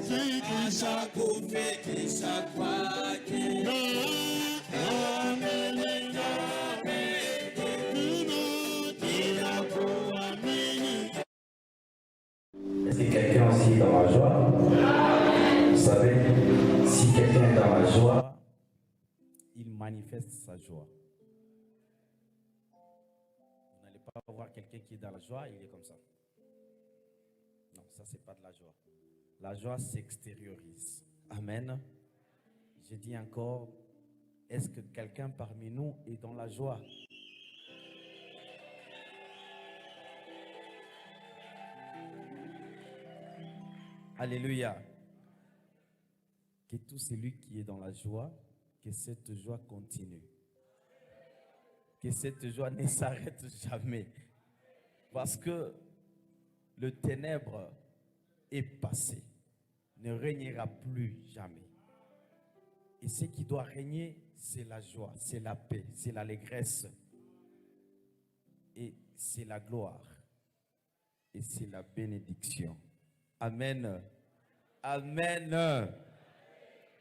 atakufikisha kwake. Est-ce que quelqu'un aussi est dans la joie? Vous savez, si quelqu'un est dans la joie, il manifeste sa joie. Vous n'allez pas voir quelqu'un qui est dans la joie, il est comme ça. Non, ça c'est pas de la joie. La joie s'extériorise. Amen. Je dis encore, est-ce que quelqu'un parmi nous est dans la joie? Alléluia. Que tout celui qui est dans la joie, que cette joie continue. Que cette joie ne s'arrête jamais. Parce que le ténèbre est passé, ne régnera plus jamais. Et ce qui doit régner, c'est la joie, c'est la paix, c'est l'allégresse. Et c'est la gloire. Et c'est la bénédiction. Amen. Amen.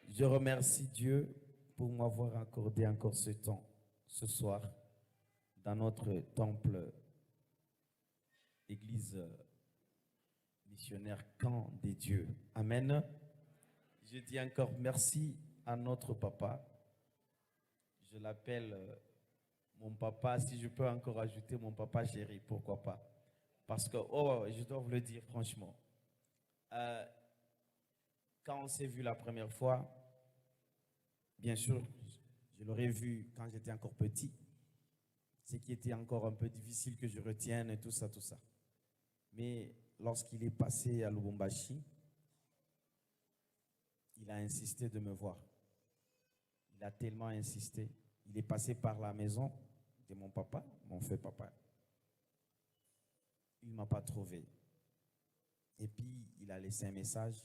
Je remercie Dieu pour m'avoir accordé encore ce temps, ce soir, dans notre temple, église missionnaire Camp des Dieux. Amen. Je dis encore merci à notre papa. Je l'appelle mon papa, si je peux encore ajouter mon papa chéri, pourquoi pas. Parce que, je dois vous le dire franchement, quand on s'est vu la première fois, bien sûr, je l'aurais vu quand j'étais encore petit, ce qui était encore un peu difficile que je retienne et tout ça, tout ça. Mais lorsqu'il est passé à Lubumbashi, il a insisté de me voir. Il a tellement insisté. Il est passé par la maison de mon papa, mon feu papa. Il ne m'a pas trouvé. Et puis, il a laissé un message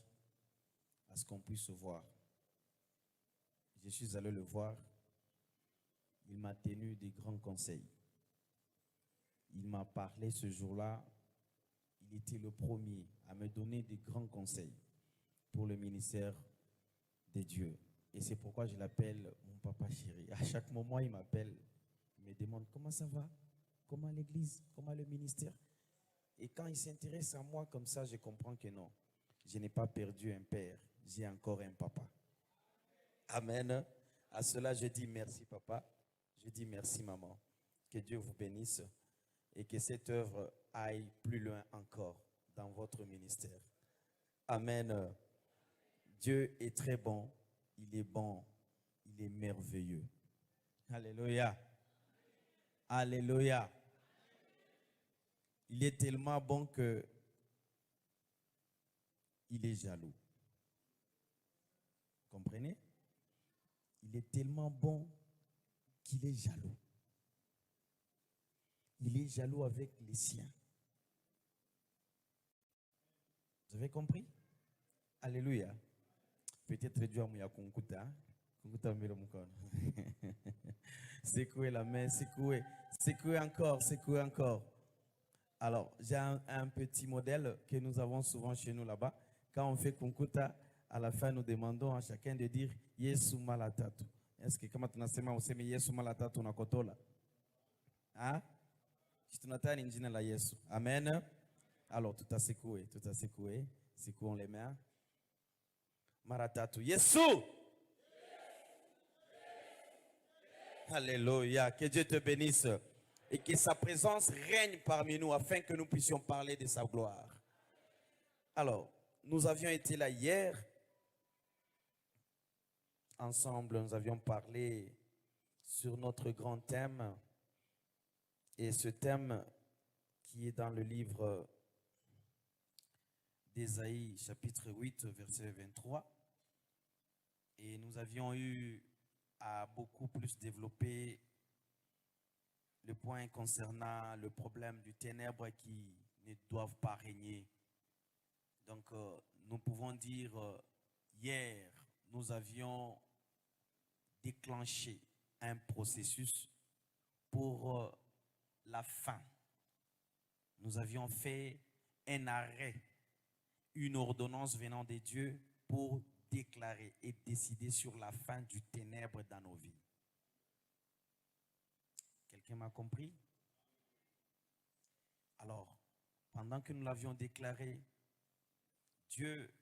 à ce qu'on puisse se voir. Je suis allé le voir. Il m'a tenu des grands conseils. Il m'a parlé ce jour-là. Il était le premier à me donner des grands conseils pour le ministère des dieux. Et c'est pourquoi je l'appelle mon papa chéri. À chaque moment, il m'appelle, il me demande comment ça va, comment l'église, comment le ministère. Et quand il s'intéresse à moi comme ça, je comprends que non, je n'ai pas perdu un père, j'ai encore un papa. Amen. À cela, je dis merci papa, je dis merci maman. Que Dieu vous bénisse et que cette œuvre aille plus loin encore dans votre ministère. Amen. Dieu est très bon, il est bon, il est merveilleux. Alléluia. Alléluia. Il est tellement bon que il est jaloux. Comprenez? Il est tellement bon qu'il est jaloux. Il est jaloux avec les siens. Vous avez compris? Alléluia. Peut-être Dieu a mouillé Kunkuta. Kunkuta mire mon corps. Secouez la main, secouez. Secouez encore, secouez encore. Alors, j'ai un petit modèle que nous avons souvent chez nous là-bas. Quand on fait Kunkuta, à la fin, nous demandons à chacun de dire Yesu malatatu. Est-ce que comme tu nasema useme Yesu malatatu na kotola? Hein? Tunataka ni jina la Yesu. Amen. Alors, tout a secoué, tout a secoué. Secouons les mains. Maratatu. Yesu! Alléluia. Que Dieu te bénisse. Et que sa présence règne parmi nous afin que nous puissions parler de sa gloire. Alors, nous avions été là hier. Ensemble, nous avions parlé sur notre grand thème. Et ce thème qui est dans le livre d'Ésaïe, chapitre 8, verset 23. Et nous avions eu à beaucoup plus développer le point concernant le problème du ténèbre qui ne doivent pas régner. Donc, nous pouvons dire, hier, nous avions déclenché un processus pour la fin. Nous avions fait un arrêt, une ordonnance venant de Dieu pour déclarer et décider sur la fin du ténèbre dans nos vies. Quelqu'un m'a compris? Alors, pendant que nous l'avions déclaré, Dieu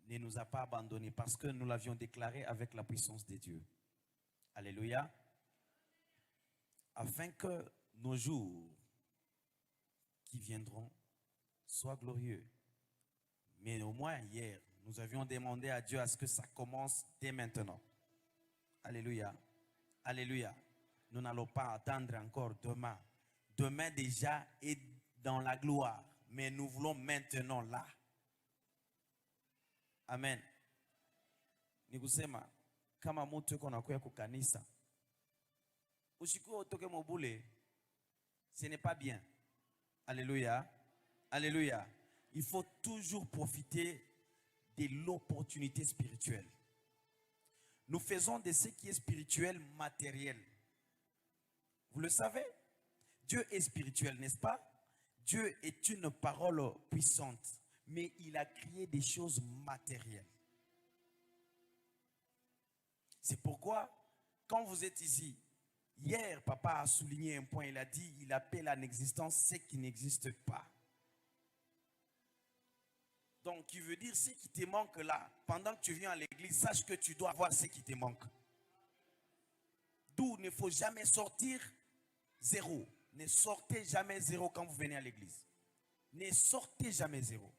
ne nous a pas abandonnés parce que nous l'avions déclaré avec la puissance de Dieu. Alléluia. Afin que nos jours qui viendront soient glorieux. Mais au moins hier, nous avions demandé à Dieu à ce que ça commence dès maintenant. Alléluia. Alléluia. Nous n'allons pas attendre encore demain. Demain déjà est dans la gloire. Mais nous voulons maintenant là. Amen. Nikusema kama mtu yuko nakuya kukanisa usiku utoke mobule, ce n'est pas bien. Alléluia. Alléluia. Il faut toujours profiter de l'opportunité spirituelle. Nous faisons de ce qui est spirituel matériel. Vous le savez? Dieu est spirituel, n'est-ce pas? Dieu est une parole puissante, mais il a créé des choses matérielles. C'est pourquoi, quand vous êtes ici, hier, papa a souligné un point, il a dit, il appelle en existence ce qui n'existe pas. Donc, il veut dire, ce qui te manque là, pendant que tu viens à l'église, sache que tu dois avoir ce qui te manque. D'où il ne faut jamais sortir zéro. Ne sortez jamais zéro quand vous venez à l'église. Ne sortez jamais zéro.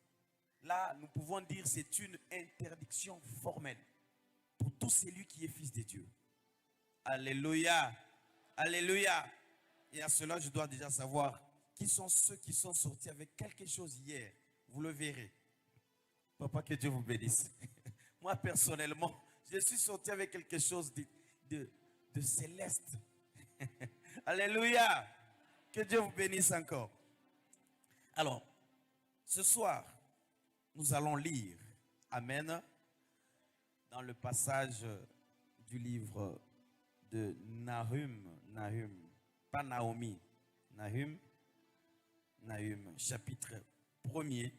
Là, nous pouvons dire que c'est une interdiction formelle pour tout celui qui est fils de Dieu. Alléluia. Alléluia. Et à cela, je dois déjà savoir qui sont ceux qui sont sortis avec quelque chose hier. Vous le verrez. Papa, que Dieu vous bénisse. Moi, personnellement, je suis sorti avec quelque chose de céleste. Alléluia. Que Dieu vous bénisse encore. Alors, ce soir, nous allons lire, amen, dans le passage du livre de Nahum, pas Naomi, Nahum, chapitre 1er,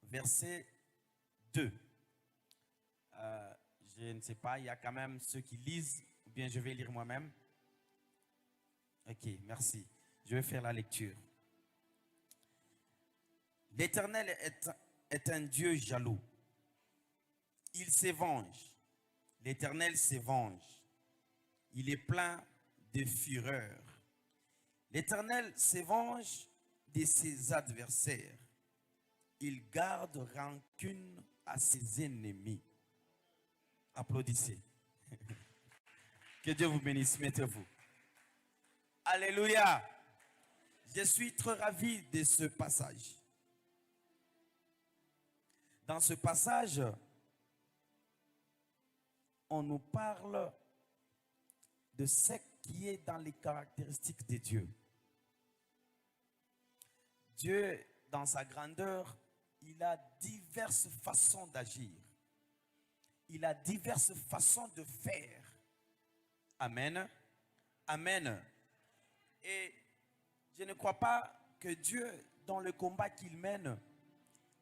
verset 2. Je ne sais pas, il y a quand même ceux qui lisent, ou bien je vais lire moi-même. Ok, merci. Je vais faire la lecture. L'Éternel est un Dieu jaloux. Il se venge. L'Éternel se venge. Il est plein de fureur. L'Éternel se venge de ses adversaires. Il garde rancune à ses ennemis. Applaudissez. Que Dieu vous bénisse. Mettez-vous. Alléluia. Je suis très ravi de ce passage. Dans ce passage, on nous parle de ce qui est dans les caractéristiques de Dieu. Dieu, dans sa grandeur, il a diverses façons d'agir. Il a diverses façons de faire. Amen. Amen. Et je ne crois pas que Dieu, dans le combat qu'il mène,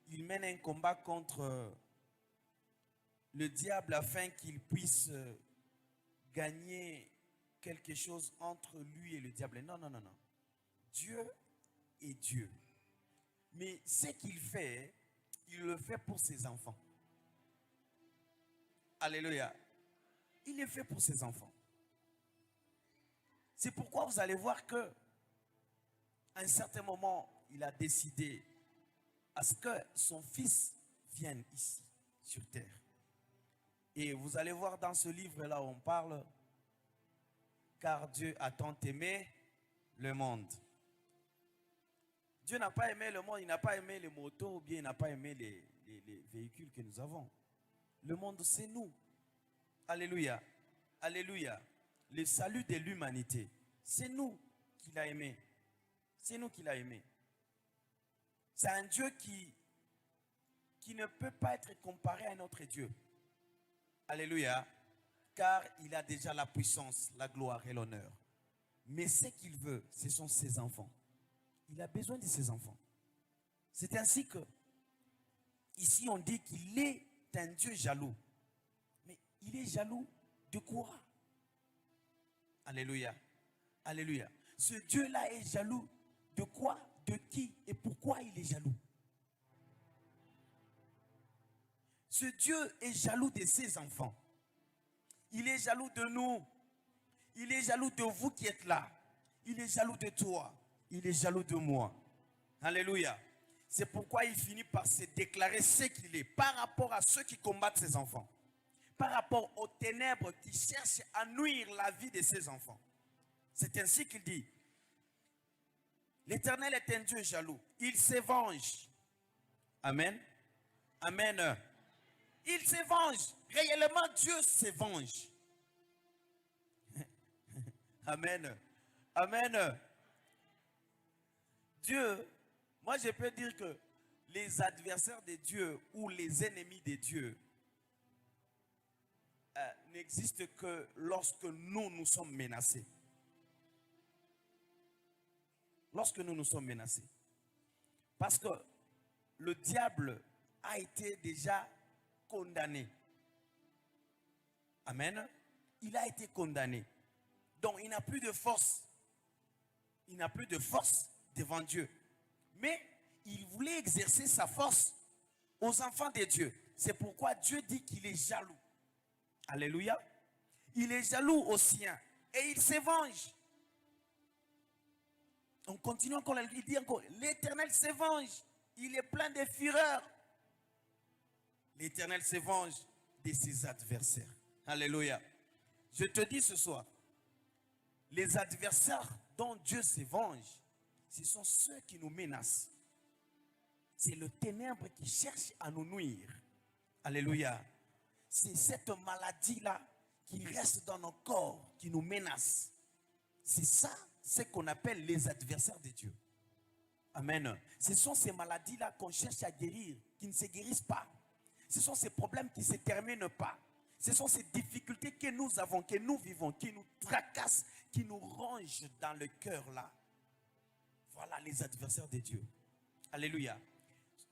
il mène un combat contre le diable afin qu'il puisse gagner quelque chose entre lui et le diable. Non, non, non, non. Dieu est Dieu. Mais ce qu'il fait, il le fait pour ses enfants. Alléluia. Il le fait pour ses enfants. C'est pourquoi vous allez voir que à un certain moment, il a décidé à ce que son fils vienne ici, sur terre. Et vous allez voir dans ce livre-là où on parle, car Dieu a tant aimé le monde. Dieu n'a pas aimé le monde, il n'a pas aimé les motos, ou bien il n'a pas aimé les véhicules que nous avons. Le monde, c'est nous. Alléluia. Alléluia. Le salut de l'humanité, c'est nous qu'il a aimé. C'est nous qu'il a aimé. C'est un Dieu qui ne peut pas être comparé à notre Dieu. Alléluia. Car il a déjà la puissance, la gloire et l'honneur. Mais ce qu'il veut, ce sont ses enfants. Il a besoin de ses enfants. C'est ainsi que, ici on dit qu'il est un Dieu jaloux. Mais il est jaloux de quoi? Alléluia. Alléluia. Ce Dieu-là est jaloux de quoi? De qui? Et pourquoi il est jaloux? Ce Dieu est jaloux de ses enfants. Il est jaloux de nous. Il est jaloux de vous qui êtes là. Il est jaloux de toi. Il est jaloux de moi. Alléluia. C'est pourquoi il finit par se déclarer ce qu'il est par rapport à ceux qui combattent ses enfants. Par rapport aux ténèbres qui cherchent à nuire la vie de ses enfants. C'est ainsi qu'il dit: l'Éternel est un Dieu jaloux. Il se venge. Amen. Amen. Il se venge. Réellement, Dieu se venge. Amen. Amen. Dieu, moi je peux dire que les adversaires de Dieu ou les ennemis de Dieu n'existent que lorsque nous sommes menacés. Lorsque nous sommes menacés. Parce que le diable a été déjà condamné. Amen. Il a été condamné. Donc il n'a plus de force. Il n'a plus de force devant Dieu. Mais il voulait exercer sa force aux enfants de Dieu. C'est pourquoi Dieu dit qu'il est jaloux. Alléluia. Il est jaloux aux siens. Et il se venge. On continue encore, il dit encore: l'Éternel se venge. Il est plein de fureur. L'Éternel se venge de ses adversaires. Alléluia. Je te dis ce soir, les adversaires dont Dieu se venge, ce sont ceux qui nous menacent. C'est le ténèbre qui cherche à nous nuire. Alléluia. C'est cette maladie-là qui reste dans nos corps, qui nous menace. C'est ça, ce qu'on appelle les adversaires de Dieu. Amen. Ce sont ces maladies-là qu'on cherche à guérir, qui ne se guérissent pas. Ce sont ces problèmes qui ne se terminent pas. Ce sont ces difficultés que nous avons, que nous vivons, qui nous tracassent, qui nous rongent dans le cœur là. Voilà les adversaires de Dieu. Alléluia.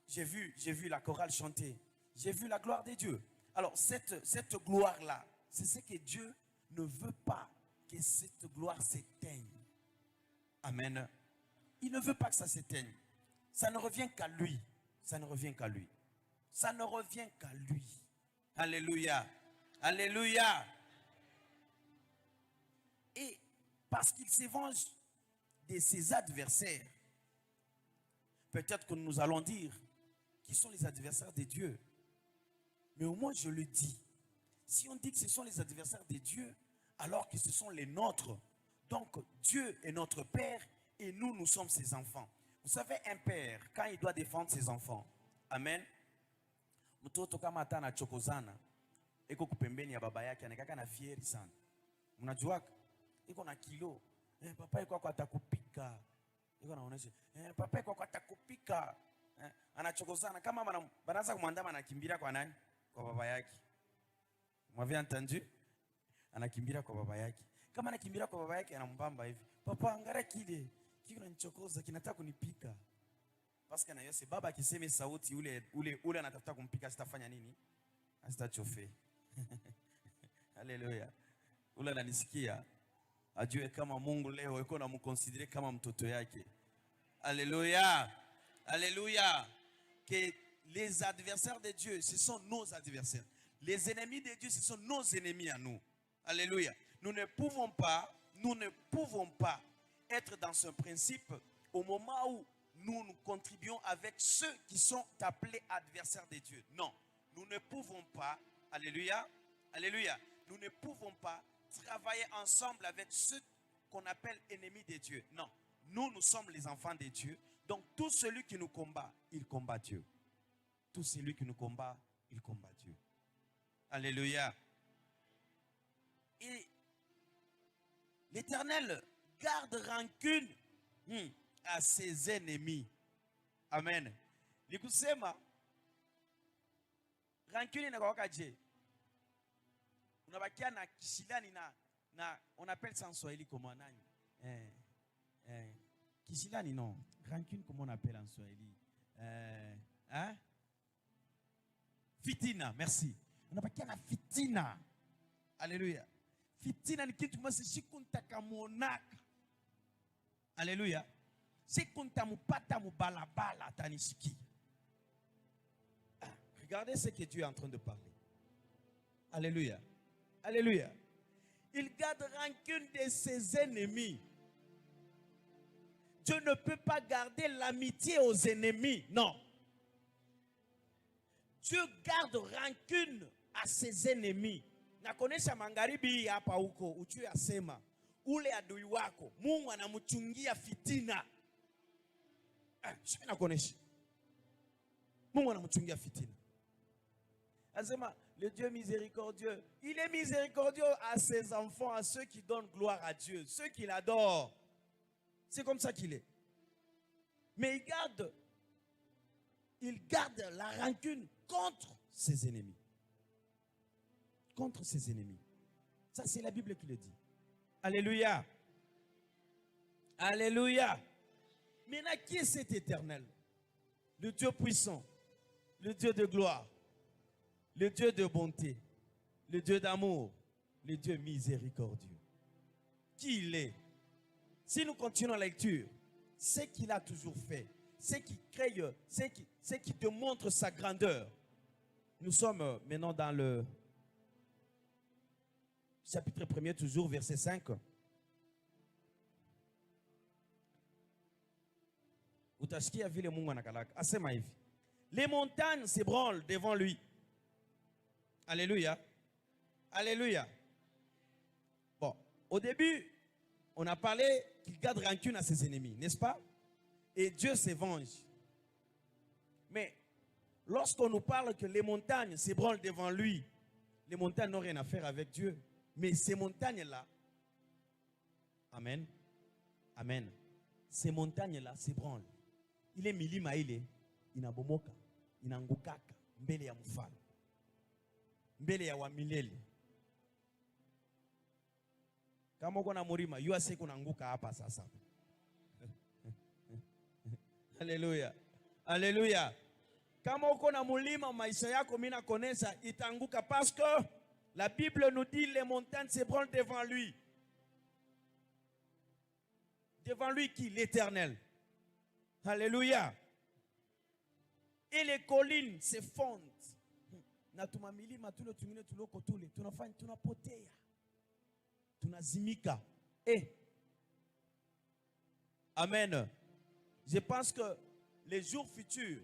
J'ai vu la chorale chanter. J'ai vu la gloire de Dieu. Alors cette gloire-là, c'est ce que Dieu ne veut pas, que cette gloire s'éteigne. Amen. Il ne veut pas que ça s'éteigne. Ça ne revient qu'à lui. Ça ne revient qu'à lui. Ça ne revient qu'à lui. Alléluia. Alléluia. Et parce qu'il se venge de ses adversaires, peut-être que nous allons dire qui sont les adversaires de Dieu. Mais au moins je le dis. Si on dit que ce sont les adversaires de Dieu, alors que ce sont les nôtres, donc Dieu est notre Père et nous sommes ses enfants. Vous savez, un père, quand il doit défendre ses enfants, amen, mtoto kama hata anachokozana iko kupembeni ya baba yake anakaka na fieri sana. Mnajua iko na kilo, papa iko kwa atakupika. Iko naonesha, papa iko kwa atakupika. Anachokozana kama banaanza kumwandama anakimbia kwa nani? Kwa baba yake. M'avez entendu? Anakimbia kwa baba yake. Kama anakimbia kwa baba yake anambamba hivi: papa, angalia kile kinanichokoza, kinataka kunipika. Parce que na yose baba akiseme sauti ule anatafuta kumpika, sitafanya nini? Asitachofe. Alléluia. Ule ananisikia ajue kama Mungu leo yuko na mconsidérer kama mtoto yake. Alléluia. Alléluia. Que les adversaires de Dieu, ce sont nos adversaires. Les ennemis de Dieu, ce sont nos ennemis à nous. Alléluia. Nous ne pouvons pas être dans ce principe au moment où nous contribuons avec ceux qui sont appelés adversaires de Dieu. Non, nous ne pouvons pas, alléluia, alléluia, nous ne pouvons pas travailler ensemble avec ceux qu'on appelle ennemis de Dieu. Non, nous sommes les enfants de Dieu. Donc tout celui qui nous combat, il combat Dieu. Tout celui qui nous combat, il combat Dieu. Alléluia. Et l'Éternel garde rancune à ses ennemis. Amen. Nikusema rancune inakuwa je? Unabakia na kishilani na on appelle ça en Swahili comment nani? Kishilani non. Rancune comment on appelle en Swahili? Hein? Fitina, merci. On n'a pas qu'à la fitina. Alléluia. Fitina ni kitu masi shikuntaka monaka. Alléluia. Shikunta mupata mubalabala tanishiki. Regardez ce que Dieu est en train de parler. Alléluia. Alléluia. Il garde rancune de ses ennemis. Dieu ne peut pas garder l'amitié aux ennemis. Non. Dieu garde rancune à ses ennemis. Nakonesha mangaribi hapa huko uchu asema ule adui wako Mungu anamchungia fitina. Shimi nakonesha Mungu anamchungia fitina. Asema le Dieu miséricordieux, il est miséricordieux à ses enfants, à ceux qui donnent gloire à Dieu, ceux qui l'adorent. C'est comme ça qu'il est. Mais il garde la rancune contre ses ennemis. Contre ses ennemis. Ça, c'est la Bible qui le dit. Alléluia. Alléluia. Maintenant, qui est cet éternel? Le Dieu puissant, le Dieu de gloire, le Dieu de bonté, le Dieu d'amour, le Dieu miséricordieux. Qui il est? Si nous continuons la lecture, ce qu'il a toujours fait, ce qui crée, ce qui te montre sa grandeur. Nous sommes maintenant dans le chapitre 1er, toujours verset 5. Les montagnes s'ébranlent devant lui. Alléluia. Alléluia. Bon, au début, on a parlé qu'il garde rancune à ses ennemis, n'est-ce pas? Et Dieu se venge. Mais lorsqu'on nous parle que les montagnes s'ébranlent devant lui, les montagnes n'ont rien à faire avec Dieu. Mais ces montagnes-là, amen, amen, ces montagnes-là s'ébranlent. Il est milima ile, inabomoka, inangukaka, mbele ya mfalme, mbele ya wamilele. Kama uko na mlima, yua siku naanguka hapa sasa. Alléluia. Alléluia. Kama uko na mlima maisha yako mimi nakonesa itaanguka parce que la Bible nous dit les montagnes s'ébranlent devant lui. Devant lui qui? L'Éternel. Alléluia. Et les collines se fondent. Na tumamilima tulo tumine tuloko tule tunafanya tunapotea. Tunazimika. Amen. Je pense que les jours futurs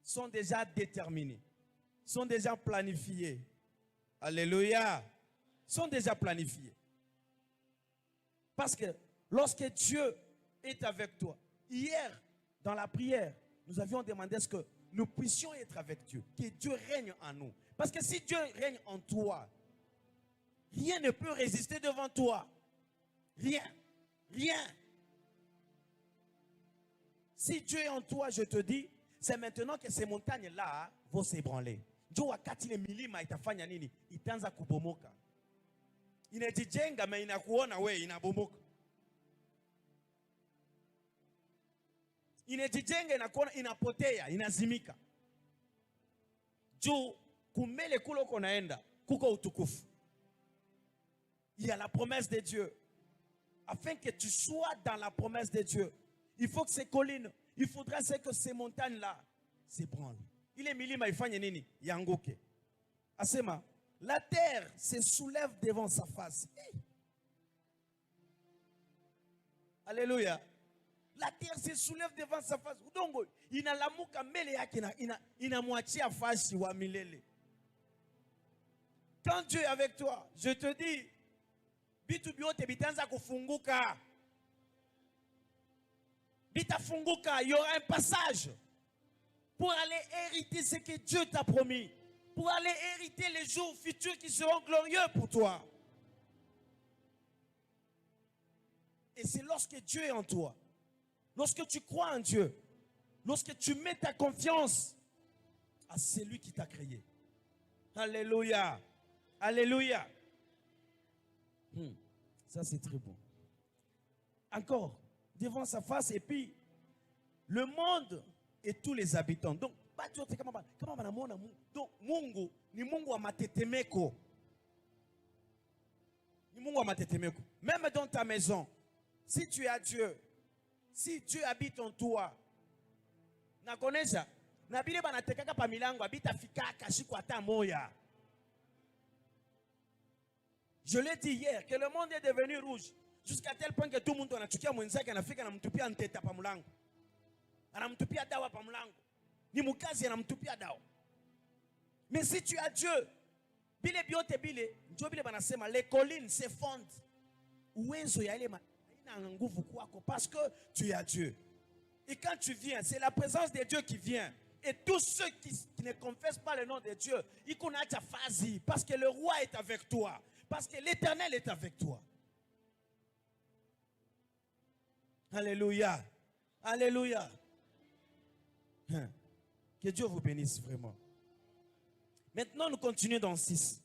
sont déjà déterminés, sont déjà planifiés. Alléluia. Sont déjà planifiés. Parce que lorsque Dieu est avec toi, hier, dans la prière, nous avions demandé ce que nous puissions être avec Dieu, que Dieu règne en nous. Parce que si Dieu règne en toi, rien ne peut résister devant toi. Rien. Rien. Si Dieu est en toi, je te dis, c'est maintenant que ces montagnes-là vont s'ébranler. Dieu wakati le milima itafanya nini? Itaanza kubomoka. Inajijenga mais inakuona we inabomoka. Inajijenga inakuona inapotea, inazimika. Juu kumele kulo konaenda, kuko utukufu. Il y a la promesse de Dieu. Afin que tu sois dans la promesse de Dieu, il faut que ces collines, il faudra que ces montagnes-là s'ébranlent. Il est milima ifanye nini? Yanguke. Asema, la terre se soulève devant sa face. Alléluia. La terre se soulève devant sa face. Udongo inalamuka mbele yake inamwachia fasi wa milele. Quand Dieu est avec toi, je te dis, bitu biote bitanza kufunguka. Bitafunguka, il y aura un passage pour aller hériter ce que Dieu t'a promis, pour aller hériter les jours futurs qui seront glorieux pour toi. Et c'est lorsque Dieu est en toi, lorsque tu crois en Dieu, lorsque tu mets ta confiance à celui qui t'a créé. Alléluia. Alléluia. Ça c'est très bon. Encore, devant sa face, et puis le monde et tous les habitants. Donc, donc Mungu ni Mungu wa matetemeko. Ni Mungu wa matetemeko. Même dans ta maison, si tu as Dieu, si Dieu habite en toi, na connais na bile banatekaka pa milango habita fikaka shiko ata moya. Je l'ai dit hier que le monde est devenu rouge jusqu'à tel point que tout le monde anachukia mwenzake anafika anamtupia nteta pa mlango. Anamtupia dawa pa mlango. Ni mukazi anamtupia dawa. Mais si tu as Dieu, bile biote bile, ndio bile banasema les collines s'effondrent. Uwezo ya ile ina nguvu kwako parce que tu as Dieu. Et quand tu viens, c'est la présence de Dieu qui vient. Et tous ceux qui ne confessent pas le nom de Dieu, ils connaissent ta phase parce que le roi est avec toi. Parce que l'Éternel est avec toi. Alléluia. Alléluia. Que Dieu vous bénisse vraiment. Maintenant, nous continuons dans 6.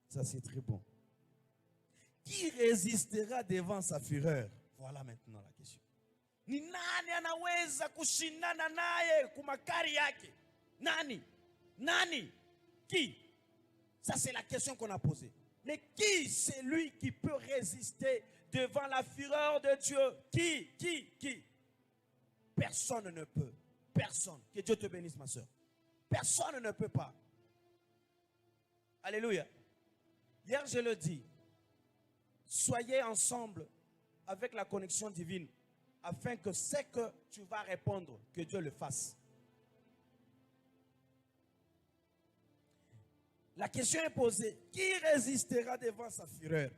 Ça, c'est très bon. Qui résistera devant sa fureur? Voilà maintenant la question. Ni nani anaweza kushindana naye kumakari yake? Nani? Nani? Qui? Ça, c'est la question qu'on a posée. Mais qui c'est lui qui peut résister devant la fureur de Dieu? Qui? Personne ne peut. Personne. Que Dieu te bénisse, ma soeur. Personne ne peut pas. Alléluia. Hier, je le dis. Soyez ensemble avec la connexion divine afin que ce que tu vas répondre, que Dieu le fasse. La question est posée. Qui résistera devant sa fureur?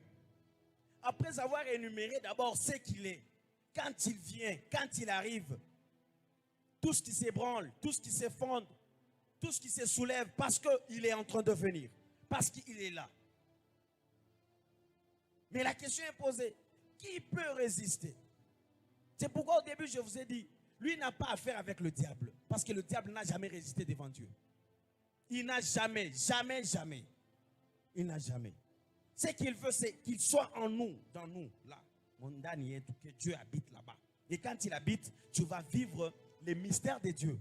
Après avoir énuméré d'abord ce qu'il est, quand il vient, quand il arrive, tout ce qui s'ébranle, tout ce qui s'effondre, tout ce qui se soulève parce qu'il est en train de venir, parce qu'il est là. Mais la question est posée. Qui peut résister? C'est pourquoi au début je vous ai dit, lui n'a pas affaire avec le diable, parce que le diable n'a jamais résisté devant Dieu. Il n'a jamais. Il n'a jamais. Ce qu'il veut, c'est qu'il soit en nous, dans nous, là. Que Dieu habite là-bas. Et quand il habite, tu vas vivre les mystères de Dieu.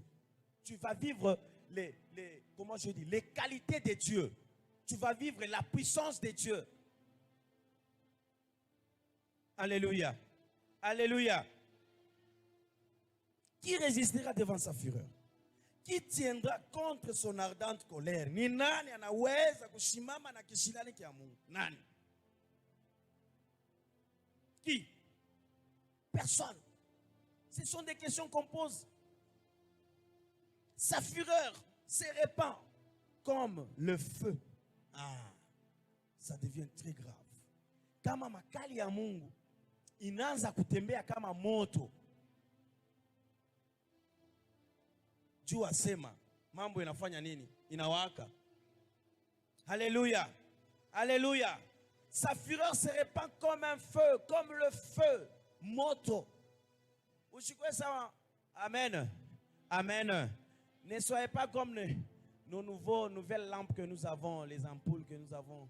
Tu vas vivre les qualités de Dieu. Tu vas vivre la puissance de Dieu. Alléluia. Alléluia. Qui résistera devant sa fureur? Qui tiendra contre son ardente colère? Ni nani anaweza kushimama na kishilani kia Mungu? Nani? Qui? Personne. Ce sont des questions qu'on pose. Sa fureur se répand comme le feu. Ah, ça devient très grave. Kama makali ya Mungu inaanza kutembea kama moto. Jua sema, mambo inafanya nini? Inawaka. Alléluia. Alléluia. Sa fureur se répand comme un feu, comme le feu. Moto. Amen. Amen. Ne soyez pas comme nos nouvelles lampes que nous avons, les ampoules que nous avons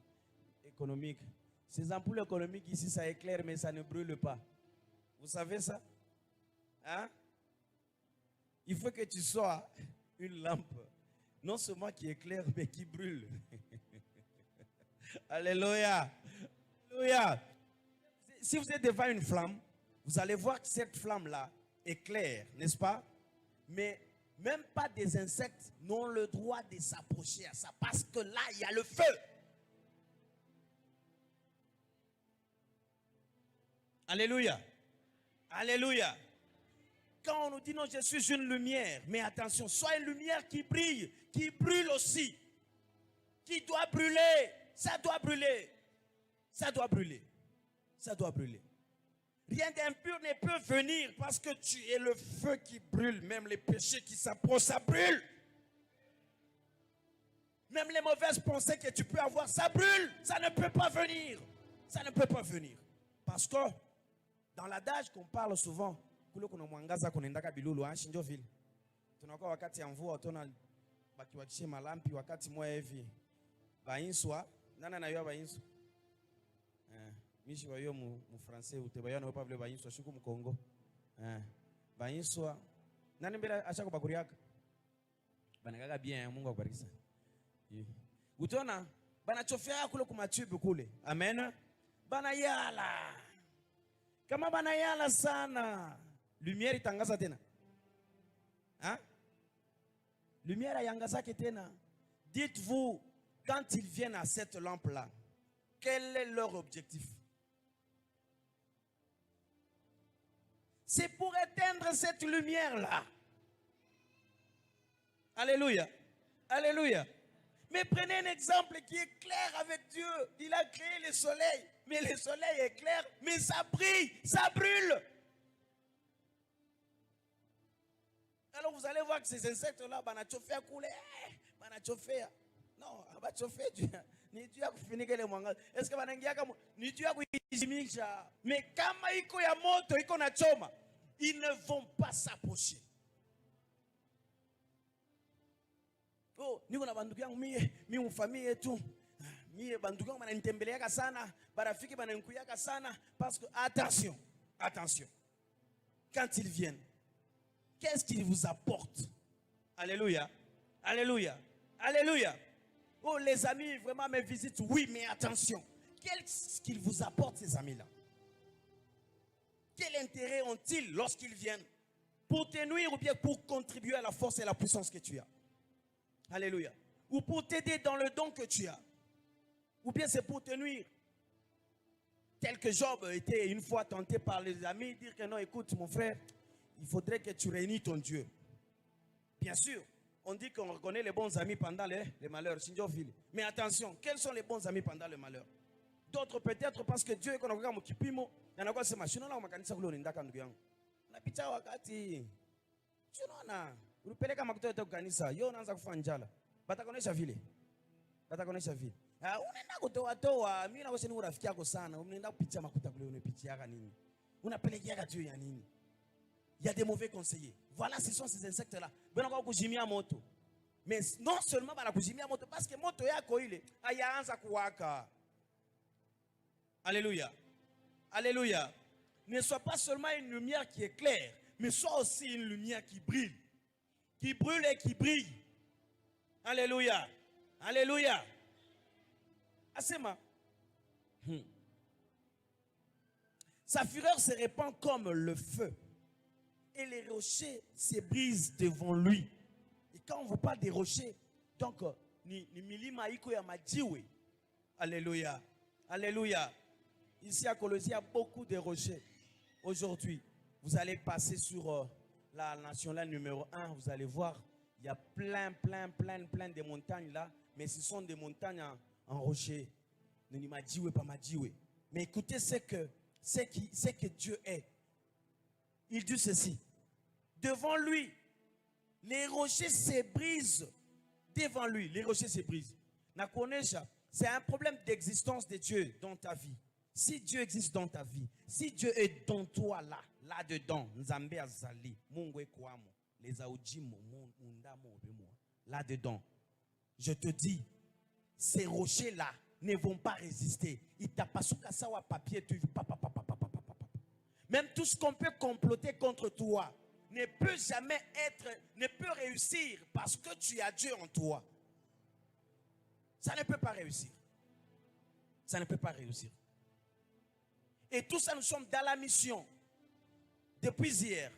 économiques. Ces ampoules économiques ici, ça éclaire, mais ça ne brûle pas. Vous savez ça? Hein? Il faut que tu sois une lampe, non seulement qui éclaire, mais qui brûle. Alléluia. Alléluia. Si vous êtes devant une flamme, vous allez voir que cette flamme-là éclaire, n'est-ce pas? Mais même pas des insectes n'ont le droit de s'approcher à ça, parce que là, il y a le feu. Alléluia. Alléluia. Quand on nous dit non, je suis une lumière, mais attention, sois une lumière qui brûle aussi. Qui doit brûler. Ça doit brûler. Ça doit brûler. Ça doit brûler. Rien d'impur ne peut venir parce que tu es le feu qui brûle. Même les péchés qui s'approchent, ça brûle. Même les mauvaises pensées que tu peux avoir, ça brûle. Ça ne peut pas venir. Ça ne peut pas venir. Parce que dans l'adage qu'on parle souvent, kule kuna mwangaza kunaendaka bilulu shinjo vile. Tunakuwa wakati ya mvua tuna bakiwakishe malampi wakati moja hivi. Bainswa, nana na yo bainswa. Mishi wa yo mu français ou te bayana pas vle bainswa shuku mu Congo. Baiswa. Nani mbele acha kubakuriaka. Banagaga bien, Mungu akubariki sana. Utaona banachofia kule kwa matube kule. Amen. Banayala. Kama banayala sana, lumière itangaza tena. Hein? Lumière ayangazake tena. Dites-vous, quand ils viennent à cette lampe-là, quel est leur objectif? C'est pour éteindre cette lumière-là. Alléluia. Alléluia. Mais prenez un exemple qui est clair avec Dieu. Il a créé le soleil. Mais le soleil est clair, mais ça brille, ça brûle. Alors vous allez voir que ces insectes-là, banachofia coulé, banachofia. Non, banachofia Dieu. Ni Dieu a fini que les mangas. Est-ce que banangia comme ni Dieu a kuizimisha. Mais kama iko ya moto, iko na choma, ils ne vont pas s'approcher. Oh, niko na bandugu yangu mimi mfamie yetu. Mie bandugu yangu bananitembeleaka sana, barafiki bananikuyaka sana parce que attention, attention. Quand ils viennent, qu'est-ce qu'ils vous apportent? Alléluia. Alléluia. Alléluia. Oh les amis vraiment me visitent, oui, mais attention. Qu'est-ce qu'ils vous apportent ces amis-là? Quel intérêt ont-ils lorsqu'ils viennent? Pour te nuire ou bien pour contribuer à la force et la puissance que tu as? Alléluia. Ou pour t'aider dans le don que tu as? Ou bien c'est pour te nuire? Tel que Job était une fois tenté par les amis, dire que non, écoute mon frère, il faudrait que tu réunis ton Dieu. Bien sûr, on dit qu'on reconnaît les bons amis pendant les malheurs. Mais attention, quels sont les bons amis pendant le malheur? D'autres peut-être parce que Dieu est qu'on a un kipimo, il y en a quoi c'est machin, on a un kanisa kulo ndaka ndugu yangu. Na picha wakati. Tunaona, ulipeleka makuta yote kanisa, yo unaanza kufa njala. Batakonesha vile. Batakonesha vile. Unaenda kutoa, mimi na wewe ni rafiki yako sana. Unaenda kupitia makuta kule unapitia nini? Unapelekea Dieu ya nini? Il y a des mauvais conseillers. Voilà, ce sont ces insectes-là. Ben on va kujimia moto. Mais non seulement bana kujimia moto parce que moto yako ile ayaanza kuwaka. Alléluia. Alléluia. Ne soit pas seulement une lumière qui est claire, mais soit aussi une lumière qui brille. Qui brûle et qui brille. Alléluia. Alléluia. Asema. Sa fureur se répand comme le feu. Et les rochers se brisent devant lui. Et quand on vous parle des rochers, donc, ni milima iko ya majiwe. Alléluia. Alléluia. Ici à Colosie, il y a beaucoup de rochers. Aujourd'hui, vous allez passer sur la nationale numéro 1. Vous allez voir, il y a plein de montagnes là. Mais ce sont des montagnes en rochers. Mais écoutez ce que Dieu est. Il dit ceci. Devant lui, les rochers se brisent. Devant lui, les rochers se brisent. C'est un problème d'existence de Dieu dans ta vie. Si Dieu existe dans ta vie, si Dieu est dans toi là-dedans, là-dedans, je te dis, ces rochers-là ne vont pas résister. Il t'a pas sous papier, tu même tout ce qu'on peut comploter contre toi ne peut jamais ne peut réussir parce que tu as Dieu en toi. Ça ne peut pas réussir. Ça ne peut pas réussir. Et tout ça, nous sommes dans la mission depuis hier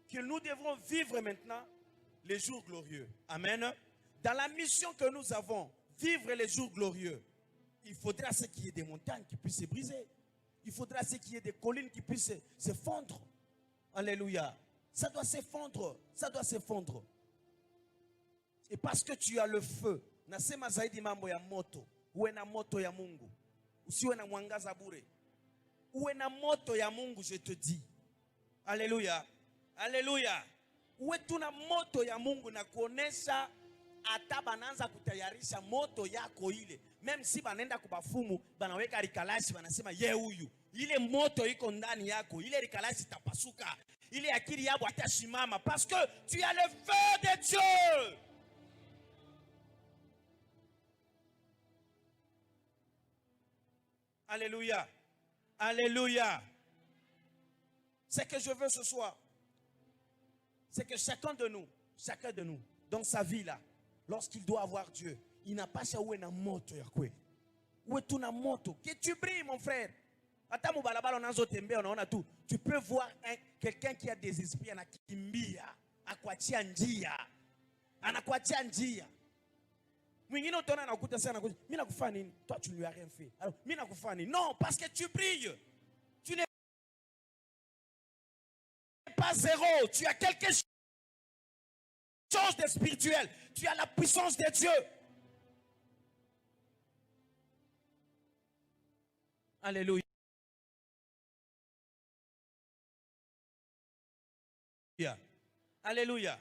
que nous devons vivre maintenant les jours glorieux. Amen. Dans la mission que nous avons, vivre les jours glorieux, il faudra ce qu'il y ait des montagnes qui puissent se briser. Il faudra ce qu'il y ait des collines qui puissent se fondre. Alléluia. Ça doit se fondre. Ça doit se fondre. Et parce que tu as le feu, nasema zaidi mambo ya moto. Uwe na moto ya Mungu. Usiwe na mwangaza bure. Uwe na moto ya Mungu, je te dis. Alléluia. Alléluia. Uwe tuna moto ya Mungu na kuonesha ata bananza kutayarisha moto yako ile. Même si banenda kubafumu, banaweka rikalashi, banasema ye huyu. Ile moto iko ndani yako, ile rikalashi tapasuka. Ile akili yabo atashimama parce que tu as le feu de Dieu. Alléluia. Alléluia. Ce que je veux ce soir, c'est que chacun de nous, dans sa vie là, lorsqu'il doit avoir Dieu, il n'a pas où est na moto ya kwe. Où est tout na moto? Que tu brilles, mon frère. Tu peux voir quelqu'un qui a des esprits anakimbia, akwatia njia. Anakwatia njia. Mwingine utaona anakuta sana anakuja, mimi nakufanya nini? Toi tu ne lui as rien fait. Alors, mimi nakufanya nini? Non, parce que tu brilles. Tu n'es pas zéro, tu as quelque chose de spirituel. Tu as la puissance de Dieu. Alléluia. Alléluia.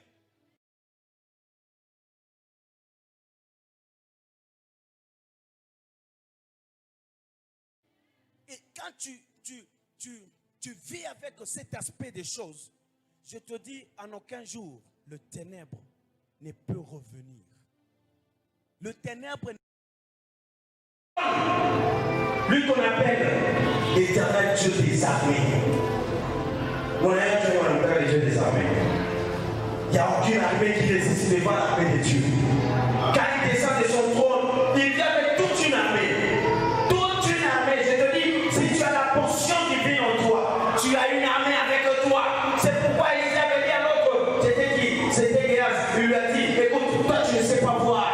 Et quand tu vis avec cet aspect des choses, je te dis, en aucun jour, le ténèbre ne peut revenir. Le ténèbre, lui qu'on appelle l'Éternel Dieu des armées. On a un Dieu des armées. Il n'y a aucune armée qui résiste devant l'armée de Dieu. Quand il descend de son trône, il vient avec toute une armée. Toute une armée. Je te dis, si tu as la portion divine en toi, tu as une armée avec toi. C'est pourquoi Élisée avait dit à l'autre, c'était qui? C'était Géas. Il lui a dit, écoute, toi tu ne sais pas voir.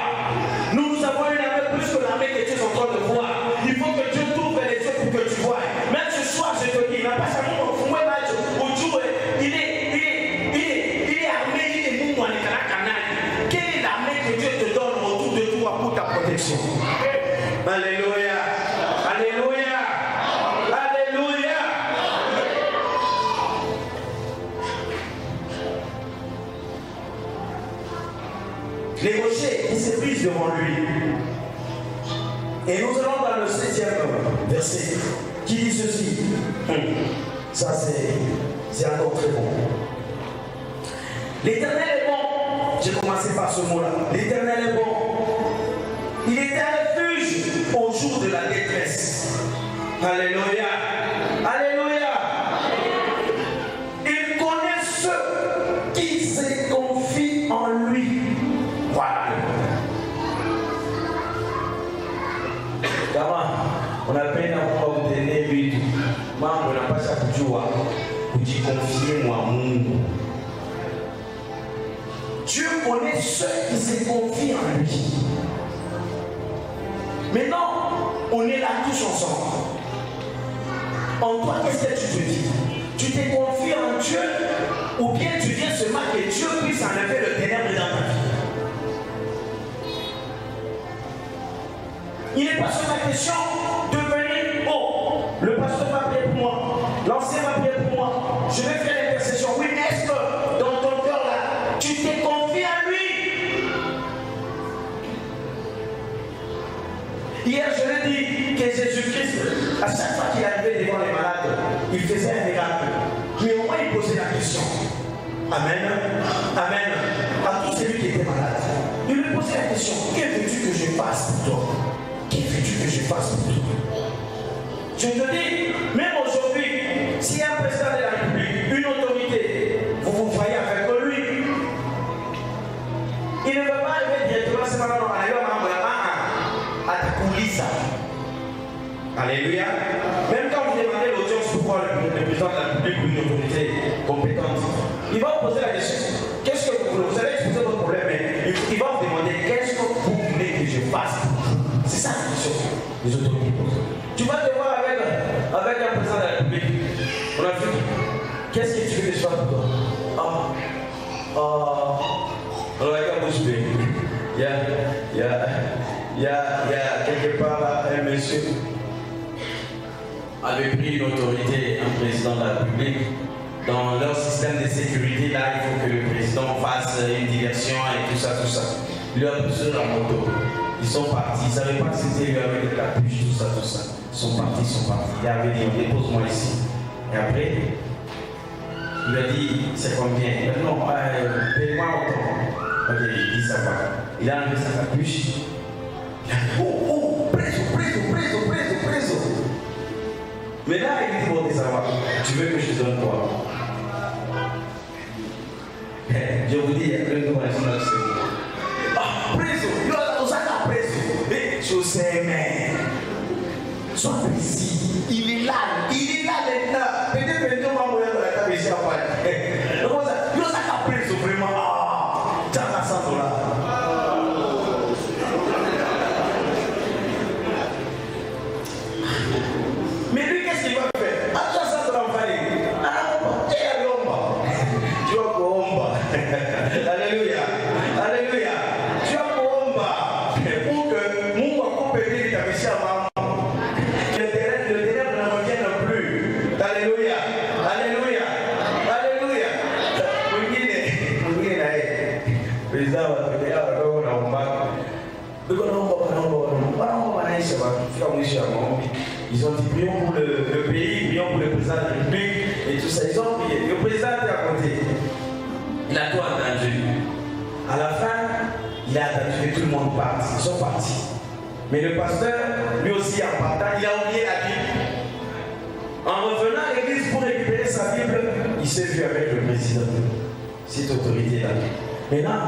Nous avons une armée plus que l'armée que tu es en train de voir. Il faut que Dieu t'ouvre les yeux pour que tu vois. Même ce soir, je te dis, il n'a pas sa main au match où Dieu il est armé, il est mou, il est canal. Quelle est l'armée que Dieu te donne autour de toi pour ta protection? Alléluia. Alléluia. Alléluia. Les rochers, ils se brisent devant lui. Et nous allons dans le 7e verset qui dit ceci. Ça c'est encore très bon. L'Éternel est bon. J'ai commencé par ce mot-là. L'Éternel est bon. Il est un refuge au jour de la détresse. Alléluia. Alléluia. Il connaît ceux qui se confient en lui. Voilà. Unapenda kuwa utende vitu mambo unapaswa kujua kujikonfie mwa Mungu. Dieu connaît ceux qui se confient en lui. Maintenant, on est là tous ensemble. En toi, qu'est-ce que tu te dis? Tu te confies en Dieu ou bien tu viens seulement que Dieu puisse enlever le ténèbre dans ta vie? Il n'est pas sur ma question de venir, oh, le pasteur va prier pour moi, l'ancien va prier pour moi, je vais faire l'intercession. Oui, mais est-ce que dans ton cœur là, tu t'es confié à lui? Hier, je l'ai dit que Jésus-Christ, à chaque fois qu'il arrivait devant les malades, il faisait un miracle. Mais au moins, il posait la question. Amen. Amen. À tout celui qui était malade, il lui posait la question, que veux-tu que je fasse pour toi? Que veux-tu que je fasse pour toi? Je te dis, même aujourd'hui, s'il y a un président de la République, une autorité, vous vous voyez avec lui, il ne veut pas arriver directement ce matin à ta coulisse. Alléluia. Même quand vous demandez l'audience pourquoi le président de la République ou une autorité compétente, il va vous poser la question, qu'est-ce que vous voulez? Vous allez exposer votre problème, mais il va vous demander, qu'est-ce que vous voulez que je fasse? C'est ça la question des autorités. Tu vas te voir avec un président de la République. On a vu, qu'est-ce que tu veux que je fasse pour toi? On a qu'à bouche bée. Il y a quelque part là, un monsieur avait pris une autorité, un président de la République. Dans leur système de sécurité, là, il faut que le président fasse une diversion et tout ça. Il leur a pris sur la moto. Ils sont partis, ils ne savaient pas que c'était lui avec des capuches, tout ça. Ils sont partis. Il avait dit, dépose-moi ici. Et après, il lui a dit, c'est combien? Il a dit, non, paye-moi autant. Ok, il dit, ça va. Il a enlevé sa capuche. Il a dit, oh, preso. Mais là, il dit, bon, ça va. Tu veux que je te donne quoi? Je vous dis, après nous, on est sur le second. Ah, preso, on s'en a preso. Mais je sais, mais. Sois précis. Il est là maintenant. Peut-être que nous, on va mourir dans la table ici après. Donc, on s'en a preso vraiment. Ah, tu as $100. Mais lui, qu'est-ce qu'il va faire? Ah, tu as $100 en famille. Tu vas combattre. Alléluia. Alléluia. Tu vas combattre. Pour que mon papa peut ta mission à maman. Le ténèbre ne revienne plus. Alléluia. Alléluia. Alléluia. Ils ont dit prions pour le pays, prions pour le président de la République et tout ça. Ils ont prié. Le président était à côté. Il a tout entendu. À la fin, il a attendu que tout le monde parte. Ils sont partis. Mais le pasteur, lui aussi en partant, il a oublié la Bible. En revenant à l'église pour récupérer sa Bible, il s'est vu avec le président. Cette autorité-là. Maintenant,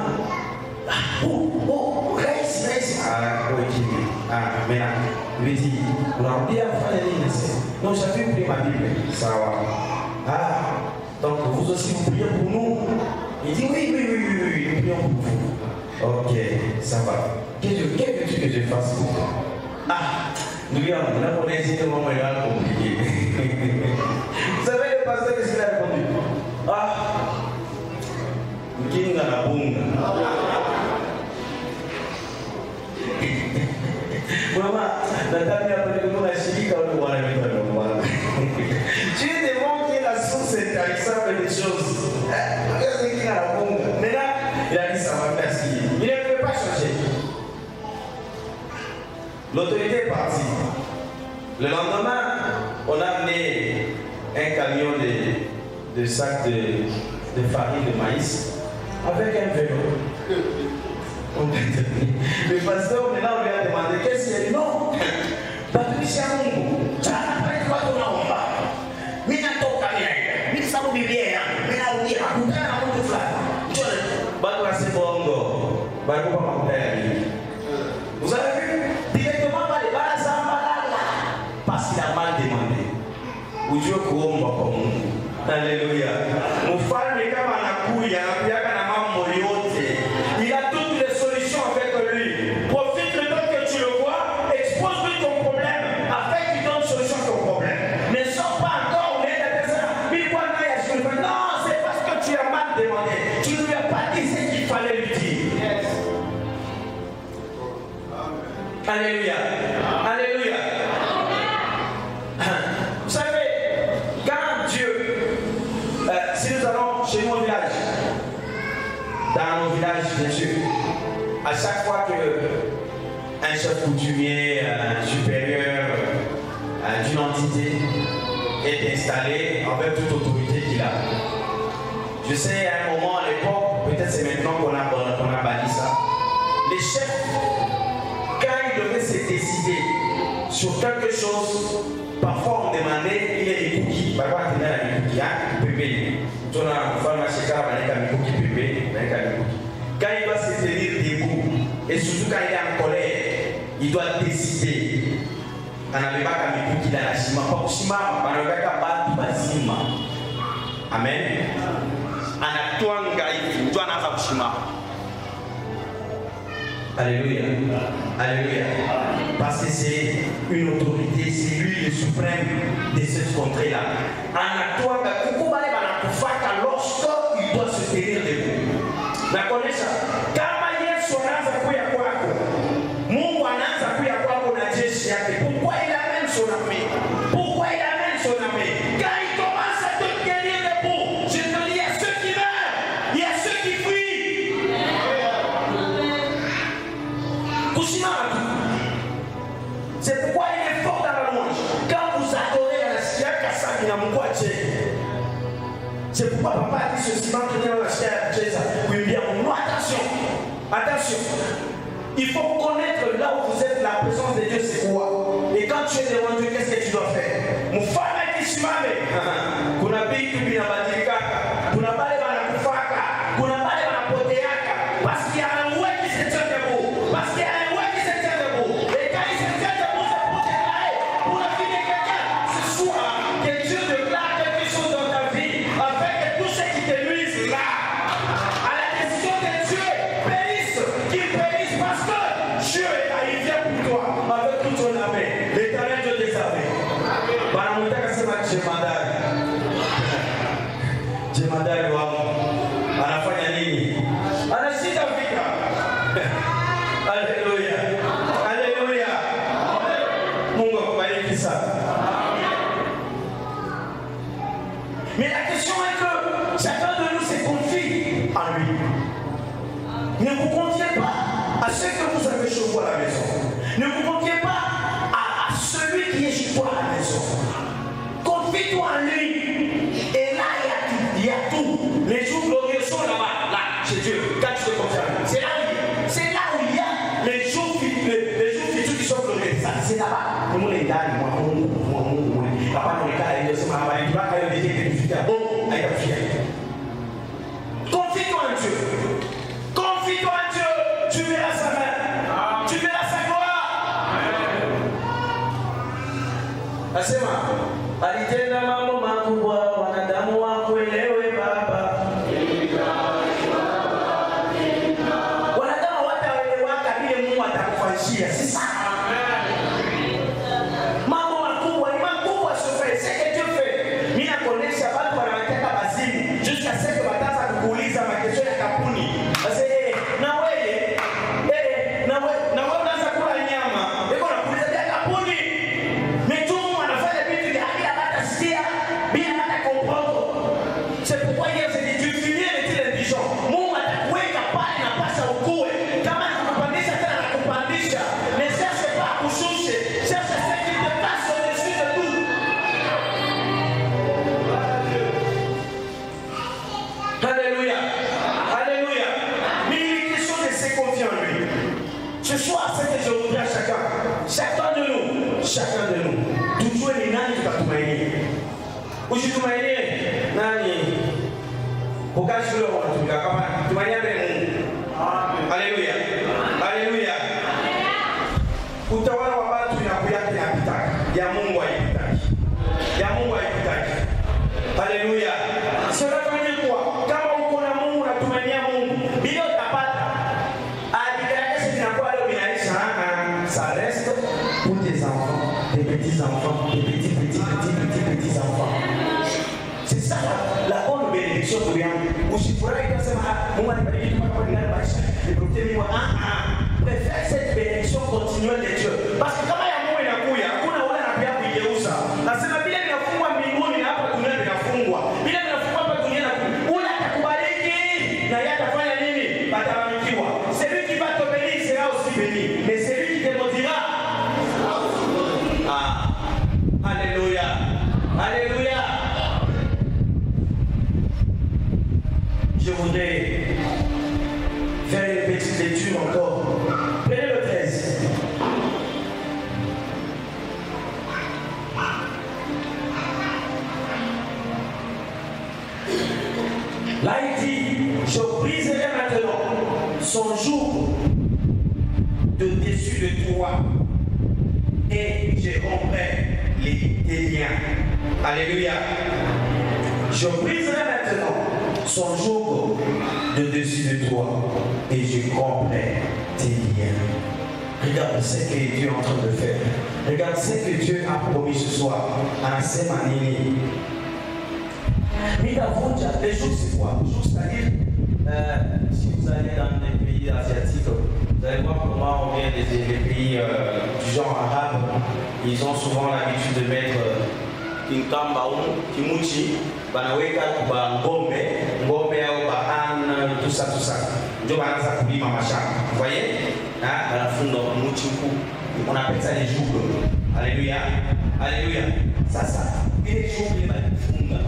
reste. Maintenant, il lui dit, on a oublié à faire les lignes. Non, j'avais oublié ma Bible. Ça va. Donc vous aussi vous priez pour nous. Il dit oui, nous prions pour vous. Ok, ça va. Qu'est-ce que tu veux que je fasse pour toi? Nous là on a hésité vraiment compliqué. Vous savez le pasteur qu'est-ce qu'il a répondu? Kinga na bunga. Maman, nataka apeleke na shirika wale wanaitwa ndio. Tu demandes qui est la source intarissable des choses. Qu'est-ce qu'il a la bunga? Maintenant, il a dit ça va faire ci. Il ne peut pas changer. L'autorité est partie. Le lendemain, on a amené un camion de sacs de farine de maïs avec un vélo. Le pasteur, maintenant, on lui a demandé qu'est-ce qu'il y a dit? Non, Patricia Mungu, tu as appris quoi ton nom? Mina toka bien, mina sabu bibia, mina udia, kutana na mtu fulani. Bado c'est bongo, bado kwa makuta ya Bible. Vous avez vu? Directement par les balazamba parce qu'il a mal demandé. Ujue kuomba kwa Mungu. Alléluia. Mfalme kama anakuja anakuja na mambo yote. Il a toutes les solutions avec lui. Profite le temps que tu le vois, expose-lui ton problème afin qu'il donne solution à ton problème. Ne sors pas encore au l'aide de ça. Non, c'est parce que tu as mal demandé. Tu ne lui as pas dit ce qu'il fallait lui dire. Yes. Alléluia. Alléluia. Vous savez, quand Dieu, si nous allons chez nous au village, dans nos villages, bien sûr, à chaque fois qu'un chef coutumier, un supérieur d'une entité est installé avec toute autorité qu'il a. Je sais, à un moment à l'époque, peut-être c'est maintenant qu'on a banni ça, les chefs, quand ils devaient se décider sur quelque chose, parfois on demandait, il y a des cookies, parfois on tenait la cookies, bébé. Quand il va se tenir debout, et surtout quand il est en colère, il doit décider. On n'avait pas qu'à cookies dans la chima, pas pour chima, on n'avait qu'à battre basima. Amen. On a tout un gars, il doit en avoir chima. Alléluia. Alléluia. Parce que c'est une autorité, c'est lui le suprême de cette contrée-là. Lorsqu'il doit se tenir debout. Nakone ça. Kama Yesu anaanza kuya kwako, Mungu anaanza kuya kwako na jeshi yake. Pourquoi il amène son armée? Pourquoi il amène son armée? Quand il commence à te tenir debout, je te dis, il y a ceux qui meurent, il y a ceux qui fuient. C'est pourquoi il est fort dans la louange. Quand vous adorez la siaka sakina mkwache. C'est pourquoi papa a dit ceci, maintenant la siaka Jésus. Oui, bien, attention, attention. Il faut connaître là où vous êtes, la présence de Dieu, c'est quoi. Et quand tu es devant Dieu, qu'est-ce que tu dois faire? Mufana kisimame. Kuna bitu binabadilika. Kuna bale banakufaka. Kuna Ne vous confiez pas à ce que vous avez chez vous à la maison. Ne vous confiez pas à celui qui est chez toi à la maison. Confie-toi en lui. Et là, il y a tout. Les jours glorieux sont là-bas, là, chez Dieu. Quand tu te confies en lui. C'est là où il y a les jours futurs qui sont glorieux. C'est là-bas. Nous, les gars, moi, papa, dans les cas, il y a ce matin, il va quand même dire que tu fais bon, avec ta fille. Confie-toi en Dieu. Confie-toi en Dieu. Tu verras sa main. Tu verras sa gloire. Asema, alitenda mambo makubwa, wanadamu wakuelewe baba. Wanadamu wataelewaka vile Mungu atakufanyia. C'est ça. Mambo makubwa ni makubwa sio c'est que Dieu fait. Mimi nakuonesha watu wanaweka bazini jusqu'à ce que wataanza kukuuliza makesho ya kampuni. Sasa na wewe unaanza kula nyama. Ndio unakuuliza ya kampuni. Mitumu anafanya vitu vya bila hata sikia, bila hata comprendre. C'est pourquoi hier c'est du finir les télévisions. Mungu atakuweka pale na pasa ukue. Kama nakupandisha tena nakupandisha. Ne cherche pas kushushe. Cherche ce qui te passe au-dessus de tout. Alléluia. Alléluia. Mais il est question de se confier en lui. Ce soir, c'est que je voudrais à chacun de nous, tujue ni nani tukatumainia. Usitumainie nani? Ukazi leo wanatumika kama tumainia Mungu. Alléluia. Alléluia. Utawala wa watu inakuja kinapita. Ya Mungu haipitaki. Ya Mungu haipitaki. Alléluia. Cela veut dire quoi? Kama uko na Mungu unatumainia Mungu, bila utapata. Adikaka sinakuwa leo binaisha ça reste pour tes enfants, tes petits-enfants, tes petits enfants. C'est ça la bonne bénédiction pour rien. Usifurahi kusema Mungu anibariki mpaka nilale maisha. Niprotege moi. Préfère cette bénédiction continuelle de Dieu. Parce que kama ya Mungu inakuja, hakuna wala anapia kuigeuza. Nasema bila vinafungwa mbinguni na hapa duniani vinafungwa. Bila vinafungwa hapa duniani ule atakubariki na yeye atafanya nini? Atabarikiwa. Celui qui va te bénir sera aussi béni. Mais celui qui te maudira. Alléluia. Alléluia. Je voudrais faire une petite lecture encore. Prenez le 13. Là, il dit, je briserai maintenant son joug de dessus de toi et je romprai tes liens. Alléluia. Je briserai maintenant son joug de dessus de toi et je romprai tes liens. Regarde ce que Dieu est en train de faire. Regarde ce que Dieu a promis ce soir. Anasema nini? Mitavunja les jours, c'est quoi? Les jours, c'est-à-dire, si vous allez dans les pays asiatiques, vous allez voir comment on vient des pays du genre arabe. Ils ont souvent l'habitude de mettre kinkamba ou kimuchi, banaweka kuba ngombe au bahan, tout ça. Ndio wanaanza kulima mashamba. Vous voyez? Banafunga kimuchi huku. On appelle ça les jougs. Alléluia. Alléluia. Ça. Les jougs, les banafunga.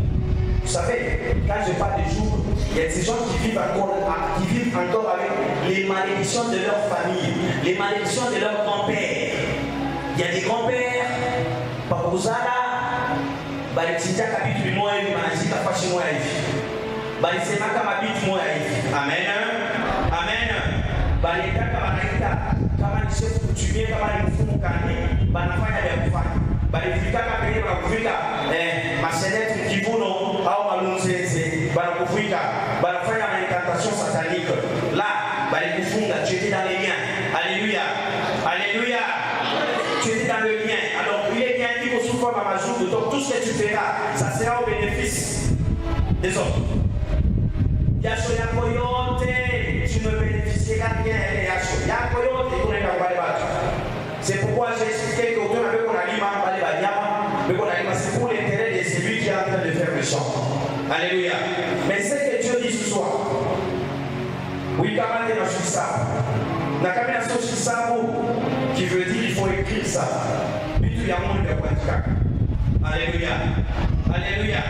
Vous savez, quand je parle de jours, il y a des gens qui vivent encore avec les malédictions de leur famille, les malédictions de leur grand-père. Il y a des grands-pères, Papuzala, Balitinja Kabit Moya, Manazika Fashi Moya, Balisemaka Mabit Moya. Amen. Amen. Balitaka Banaita, kama ni chef coutumier, kama ni mfumu kani, banafanya vya kufanya. Balifikaka penye wanakufika maseneti mkivuno au malunzenze banakufika banafanya incantation satanique là balikufunga tu étais dans les liens. Alléluia. Alléluia. Tu étais dans le lien. Alors il est bien dit qu'au souffle ma majoute, donc tout ce que tu feras ça sera au bénéfice des autres. Yasho yako yote tu ne bénéficieras rien yasho yako yote kunaenda kwa watu. C'est pourquoi j'ai expliqué qu'autant avec on a l'imam, c'est pour l'intérêt de celui qui est en train de faire. faire le chant. Alléluia. Mais ce que Dieu dit ce soir, Oui, kamate na shisabu. Na kamina so shisabu, qui veut dire il faut écrire ça. Bitu ya monde ya kwatika. Alléluia. Alléluia.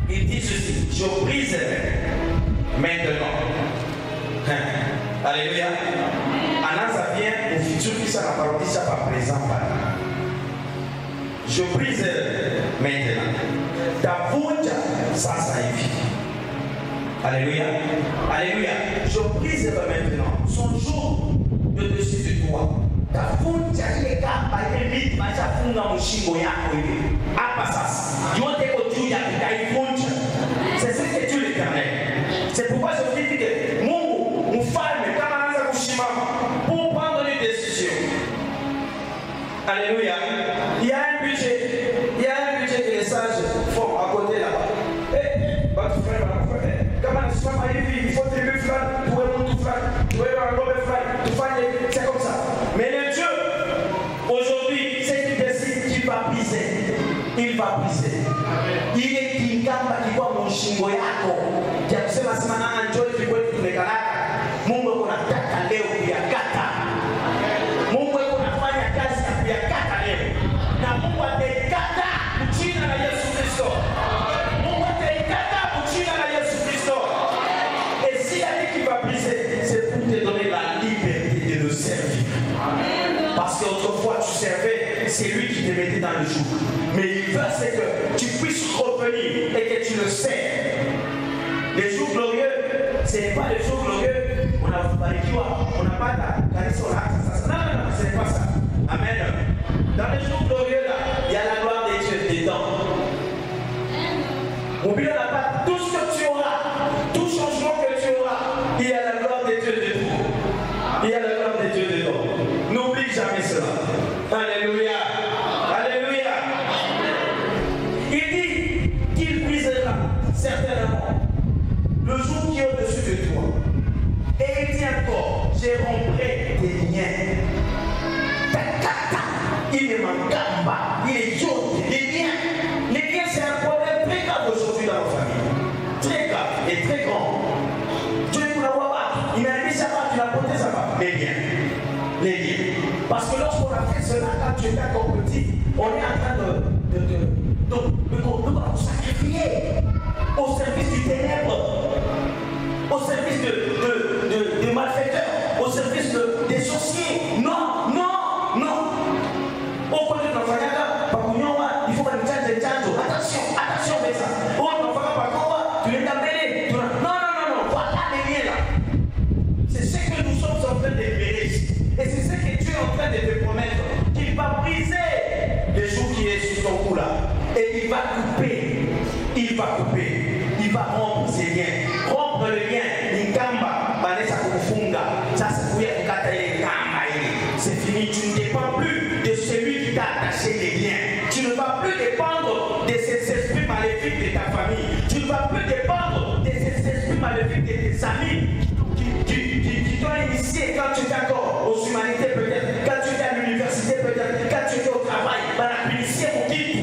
Il dit ceci, je brise maintenant. Alléluia. Anasa vient au futur qui s'en a parlé, ça par présent. Je brise maintenant. Tavuja sasa hivi. Alléluia. Alléluia. Je brise maintenant son jour de dessus de toi. Tavuja ile kamba ile miti machafunga mshingo yako hivi. Hapa sasa. Yote juu ya kutaivunja. C'est ce que Dieu l'Éternel. C'est pourquoi je dis que Mungu mfalme kama anaanza kushimama pour prendre les décisions. Alléluia. Il y a un budget que les sages font à côté là-bas. Votre frère, comment il faut tribu flan, pour un monde flan, pour un robe flan, c'est comme ça. Mais le Dieu, aujourd'hui, c'est qu'il décide qu'il va briser. Il va briser. Il est kingamba kwa mshingo yako. Ya kusema sema na njoo tulikuwa tumekalaka. Mungu anataka leo kuyakata. Mungu anafanya kazi ya kuyakata leo. Na Mungu ataikata jina la Yesu Kristo. Mungu ataikata jina la Yesu Kristo. Et s'il a dit qu'il va briser, c'est pour te donner la liberté de le servir. Parce qu'autrefois tu servais, c'est lui qui te mettait dans le joug. Mais il veut c'est que tu puisses revenir et que tu le sais. Les jours glorieux, ce n'est pas les jours glorieux. On n'a pas ça. Non, ce n'est pas ça. Amen. Dans les jours glorieux, là, il y a la gloire des dieux dedans. N'oublie pas tout ce que tu auras, tout changement que tu auras, il y a la gloire des dieux dedans. Il y a la gloire des dieux dedans. N'oublie jamais cela. Alléluia. Alléluia. Il dit qu'il brisera certainement le jour qui est au-dessus de toi. Et il dit encore, j'ai rompé tes liens. Takata, il ne manque pas, il est chaud. Les liens, c'est un problème très grave aujourd'hui dans nos familles. Très grave et très grand. Dieu ne la voit pas. Il m'a dit ça va, tu l'as porté ça va. Les liens. Parce que lorsqu'on a fait cela, quand tu étais encore petit, on est en train de sacrifier au service du ténèbre, au service des malfaiteurs, au service des sorciers. Non. Au côté de l'enfant, il faut que tu changes. Attention avec ça. Oh, l'enfant, tu les as mêlés. Non. Voilà les liens là. C'est ce que nous sommes en train de libérer. Et c'est ce que Dieu est en train de te promettre. Qu'il va briser le jour qui est sur ton cou là. Et il va couper. Il va rompre ses liens. Rompre le lien. Nikamba, Vanessa Kufunga. Ça c'est pour y kata ile kamba ile. C'est fini. Tu ne dépends plus de celui qui t'a attaché les liens. Tu ne vas plus dépendre de ces esprits maléfiques de ta famille. Tu ne vas plus dépendre de ces esprits maléfiques de tes amis qui t'ont initié quand tu étais encore aux humanités peut-être, quand tu étais à l'université peut-être, quand tu étais au travail. La policier vous quitte.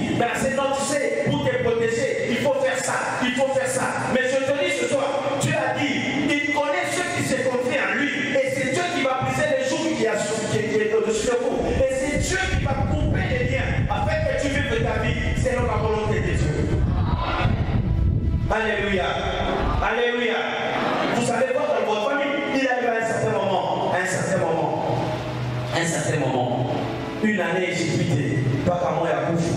C'est non, tu sais, pour te protéger, il faut faire ça. Mais je te dis ce soir, Dieu a dit, il connaît ceux qui se confient en lui. Et c'est Dieu qui va briser les jours qui est au-dessus de vous. Et c'est Dieu qui va couper les liens afin que tu vives ta vie selon la volonté de Dieu. Alléluia. Alléluia. Vous savez quoi dans votre famille, il arrive à un certain moment, une année j'ai quitté, pas qu'à moi à bouffe.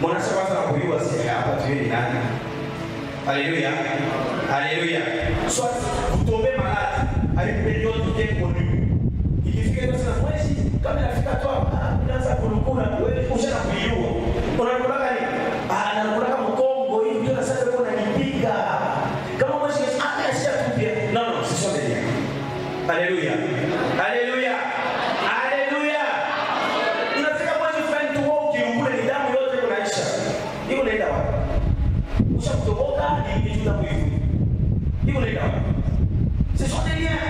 Mon assurance a voulu aussi à partir de l'année. Alléluia. Alléluia. Soit vous tombez malade à une période qui est connue. Il dit que c'est moi ici, comme il a fait à toi, dans sa pour le coup, on a couché la prière. On a le gagné. Ah, on a le Congo, il y a ça qu'on a dit piga. Comment moi je dis, ah, mais c'est tout bien. Non, ce sont des liens. Alléluia. Alléluia. Alléluia. Il a fait qu'à moi je fais un tour qui nous voulait les dames et l'autre qu'on a échappé. Il voulait d'avoir. Vous savez que votre âme, il est tout à fait. Il voulait d'avoir. Ce sont des liens.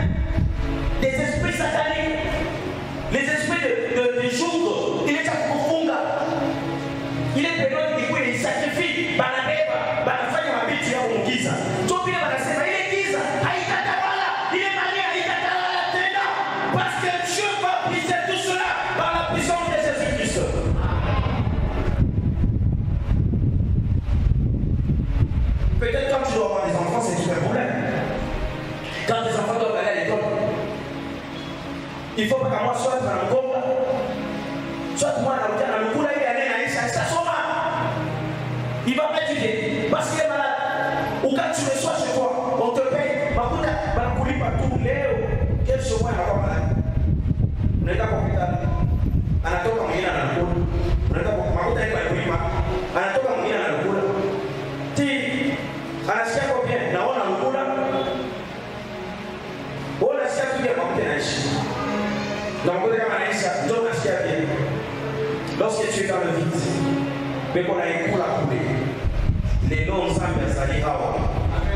Des esprits sataniques. Les esprits de jour. Il est à Kufunga. Il est période qui peut les sacrifier. Banabeba. Banafanya mabiti ya Mungiza. Topile banasema ile giza. Haitatabala. Il faut pas que moi soit dans le combat. Soit moi dans le coup là, il y a un Aïcha, ça sort. Il va pas étudier parce qu'il est malade. Ou quand tu le sois chez toi, on te paye. Par contre, on ne pas tout Léo. Quel chemin il va malade? On est d'accord avec ça. On a tout comme il y a dans le coup. On est d'accord avec ça. On a tout comme il y a dans le coup. Si, on a ce qu'il y a dans le coup. On a ce qu'il y a dans le coup. Donc, lorsque tu es dans le vide, mais qu'on a un coup à couler, les noms semblent s'allier à moi.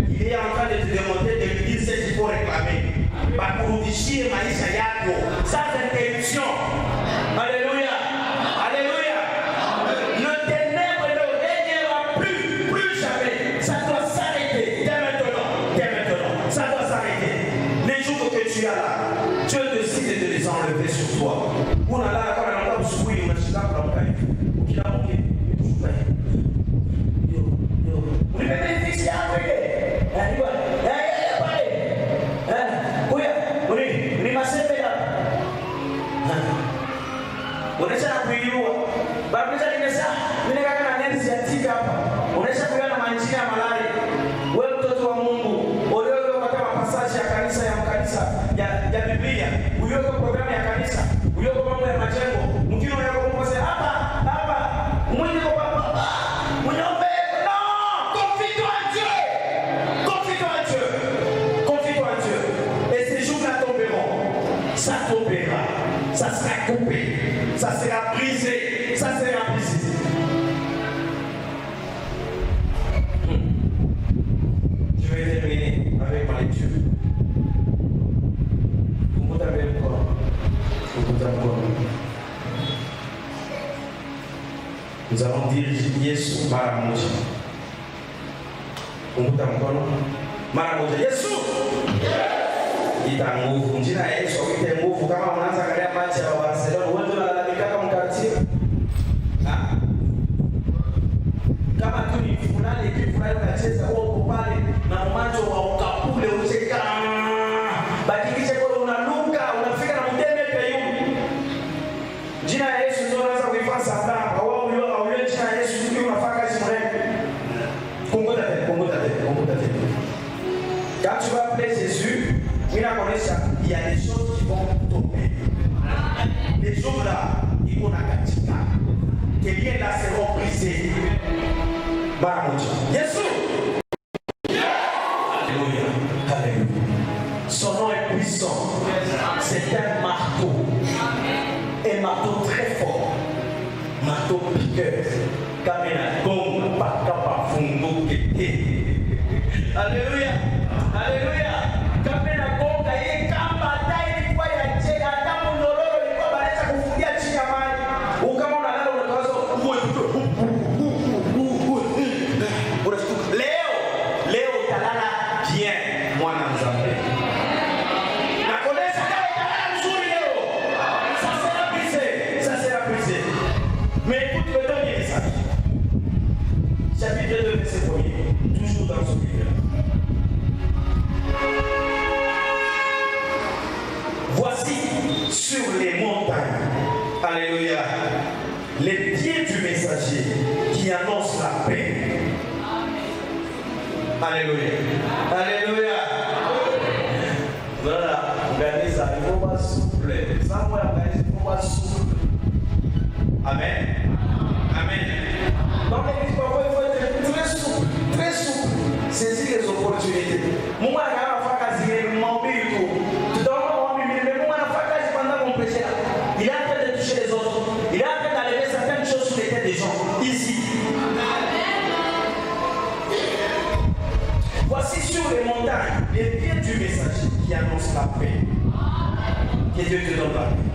Il est en train de te demander de lui dire ce qu'il faut réclamer. Bakurudishie maisha yako sans interruption. Alléluia. Alléluia. Le ténèbre ne régnera plus jamais. Ça doit s'arrêter dès maintenant. Ça doit s'arrêter. Les jours que tu as là, Dieu décide de les enlever sur toi. On a là, quand on a là, on a là, on a unaisha kuiua babisha nimesha ninataka na neno siatika hapa unaisha kuiua na manjia ya malaria wewe mtoto wa Mungu ulio kwa passage ya kanisa ya Biblia ulio kwa programu ya kanisa ulio kwa mambo ya majengo mwingine unaweza kumwambia hapa mwingine kwa baba mnyombe no confie-toi en Dieu et ces jours-là tomberont ça tombera ça sera coupé. Ça sera brisé. Je vais terminer avec ma lecture. Nous allons diriger Yesu mara moja. Kumbuka mkono. Mara moja. Yesu. Ita nguvu. Jina Yesu ite nguvu kama unaanza angalia maji ya Barcelona wewe unalalamika kama mkatia. Kama tu ni fulani kifurahi unacheza huko pale na macho wa ukapule ucheka. Bakikisha kwa unanuka unafika na mteme peyuni. Jina ya Yesu ndio unaweza kuifanya sana. Kwa wao ulio jina ya Yesu ndio unafanya kazi mrefu. Kumbuka tena. Quand tu vas appeler Jésus, il y a des choses qui vont tomber. Les jours là, ils vont nakatika. Que liens là seront brisés. Baramoja. Jésus. Alléluia. Alléluia. Son nom est puissant. C'est un marteau. Un marteau très fort. Marteau piqueur. Kamena gong pakapa fungo kete. Alléluia. Alléluia. Kamena gonga hii kamba dai ilikuwa ya chega damu nyororo ilikuwa banacha kufungia chini ya maji. Ukama unalala unatoa leo utalala bien mwana mzambe. Na koleza kama utalala mzuri leo. Ça sera brisé. Mais écoute le dernier message. Chapitre 2 verset 1er. Toujours dans ce livre. Voici sur les montagnes, alléluia, les pieds du messager qui annonce la paix. Alléluia. Alléluia. Voilà, regardez ça, il faut pas souple. Ça, moi, il faut pas souple. Amen. Amen. Dans l'église, parfois, il faut être très souple, très souple. Saisir les opportunités. Moi, je vais il est en train de toucher les autres. Il est en train d'enlever certaines choses sur les têtes des gens. Ici. Voici sur les montagnes les pieds du messager qui annonce la paix. Que Dieu te donne la paix.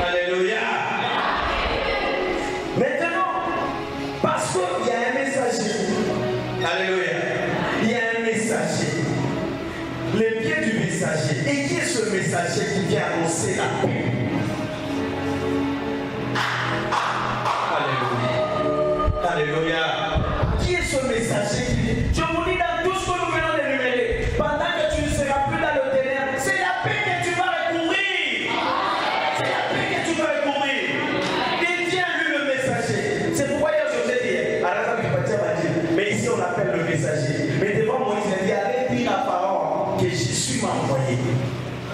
Alléluia. Maintenant, parce qu'il y a un messager. Alléluia. Il y a un messager. Les pieds du messager. Et qui est ce messager qui vient annoncer la paix? Alléluia. Qui est ce messager qui dit? Je vous dis dans tout ce que nous venons d'énumérer, pendant que tu ne seras plus dans le ténèbre, c'est la paix que tu vas recouvrir. dire à Pharaon que Jésus m'a envoyé.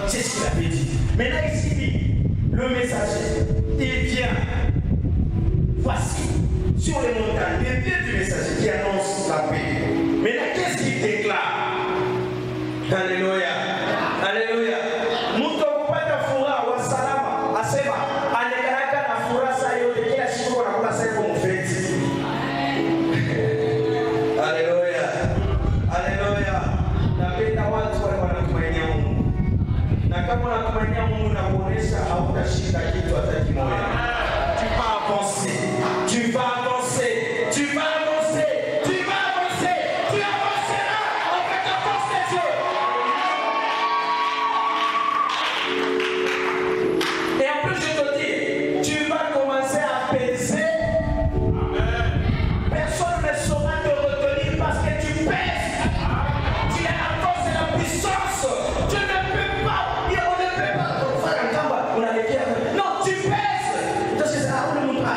C'est ce qu'il avait dit. Maintenant ici, le messager, il vient. Voici, sur les montagnes, il vient du messager qui annonce la paix. Maintenant, qu'est-ce qu'il déclare? Alléluia. Alléluia. Mutokupata furaha wa salama. Asema, anakaraka na furaha saa yote kila siku anakula sasa mfeti. Alléluia. Alléluia. Napenda watu wale wanatumainia Mungu. Na kama unatumainia Mungu na kuonesha hautashinda kitu hata kimoja. Tu vas avancer. Tu vas avancer. Tu vas avancer. Tu vas avancer. Tu avanceras avec la force de Dieu. Et en plus, je te dis, tu vas commencer à peser. Personne ne saura te retenir parce que tu pèses. Tu as la force et la puissance. Tu ne peux pas. On ne peut pas. On a les pierres. Non, tu pèses. Donc c'est ça. On ne montre pas.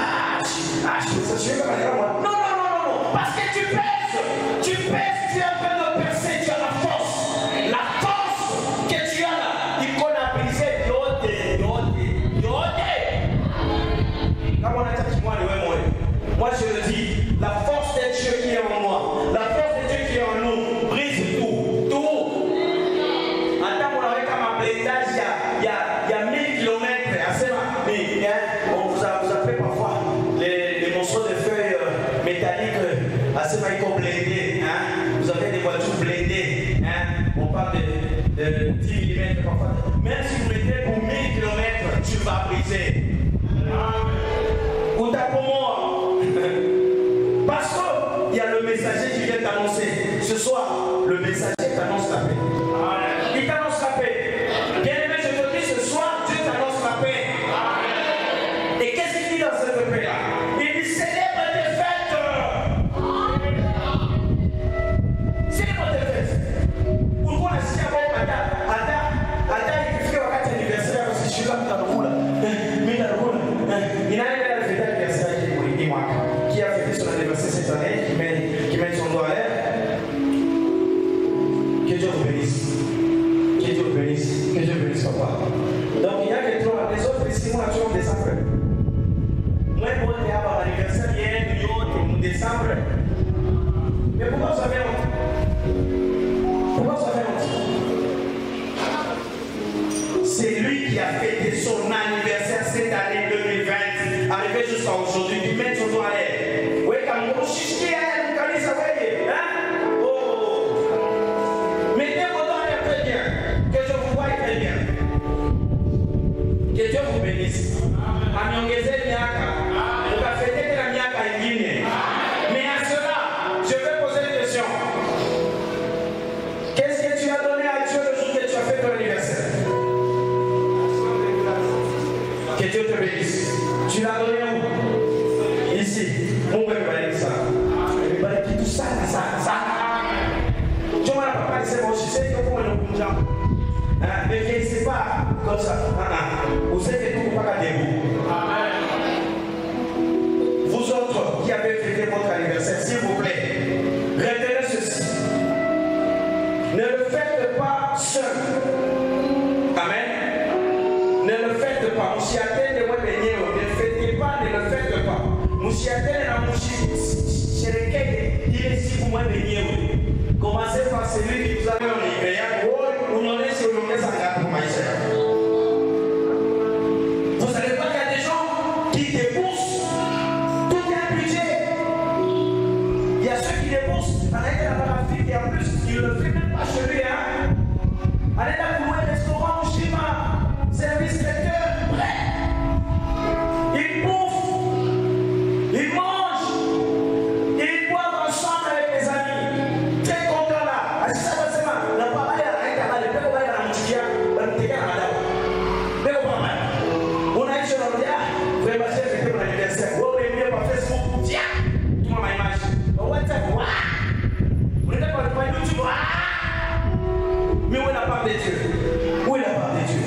Je vais pas aller moi. Non. Parce que tu pèses. Tu pèses. Tu es en train de percer. Tu as la force. La force que tu as là. Il qu'on a brisé. Comme on a dit, moi je le dis, la force de Dieu qui est en moi, la force de Dieu qui est en nous, brise tout. Attends, on avait comme un blindage il y a 1000 km. On vous appelle parfois les morceaux de feuilles métalliques, assez mal blindés. Vous avez des voitures blindées. On parle de 10 mm parfois. Même si vous mettez pour 1000 km, tu vas briser. Parce qu'il y a le messager qui vient t'annoncer. Ce soir, le messager t'annonce la paix. Il t'annonce la paix. Bien aimé, je te dis ce soir, Dieu t'annonce la paix. Et qu'est-ce qu'il dit dans cette paix-là? Il dit célèbre tes fêtes. Célèbre tes fêtes. Pourquoi on a signé avec Ada, il fait un anniversaire parce que je suis là, il a qui a fêté son anniversaire cette année, qui met son doigt à l'air. Que Dieu vous bénisse. Que Dieu vous bénisse. Que Dieu vous bénisse, papa. Donc il y a que toi, les autres ici, moi, tu es en décembre. Moi, pour aller à mon anniversaire, il y a un million de décembre. Mais pourquoi vous avez honte? Pourquoi vous avez honte? C'est lui qui a fêté son anniversaire cette année 2020, arrivé jusqu'à aujourd'hui, il met son doigt à l'air. Oui, quand vous chichiez, vous connaissez ça, hein? Oh! Mettez vos doigts à l'air très bien, que je vous voie très bien. Que Dieu vous bénisse. Amiongeze miaka, vous avez fêté la miaka et guinée. Mais à cela, je vais poser une question. Qu'est-ce que tu as donné à Dieu le jour que tu as fait ton anniversaire? Que Dieu te bénisse. Tu l'as donné où? Ici. Mon père va dire ça. Il va dire tout ça. Tu m'as pas dit c'est bon, je sais que vous m'avez dit mais c'est pas comme ça. Vous savez que tout ne peut pas debout. Vous autres qui avez fêté votre anniversaire, s'il vous plaît, retenez ceci. Ne le faites pas seul. Amen. Ne le faites pas. Ne faites pas, ne le faites pas. Il est si vous m'avez dit. Commencez par celui qui vous a donné. Vous savez pas qu'il y a des gens qui déboursent tout un budget. Il y a ceux qui déboursent en allant dans l'Afrique et en plus, ils ne le font même pas chez lui. Allez dans le restaurant au Chima, service traiteur, prêt. Ils bouffent, ils mangent, ils boivent ensemble avec les amis. Très content là. À ça, c'est ça. La papa est à la table, le père est à la moutique, le père est à la table. Mais au moment, on a eu ce nom là, vraiment, j'ai fêté mon anniversaire. Oh, mais bien par Facebook, tiens, tu m'as ma image. Au WhatsApp, waouh. On est d'accord, pas YouTube, waouh. Mais où est la part de Dieu? Où est la part de Dieu?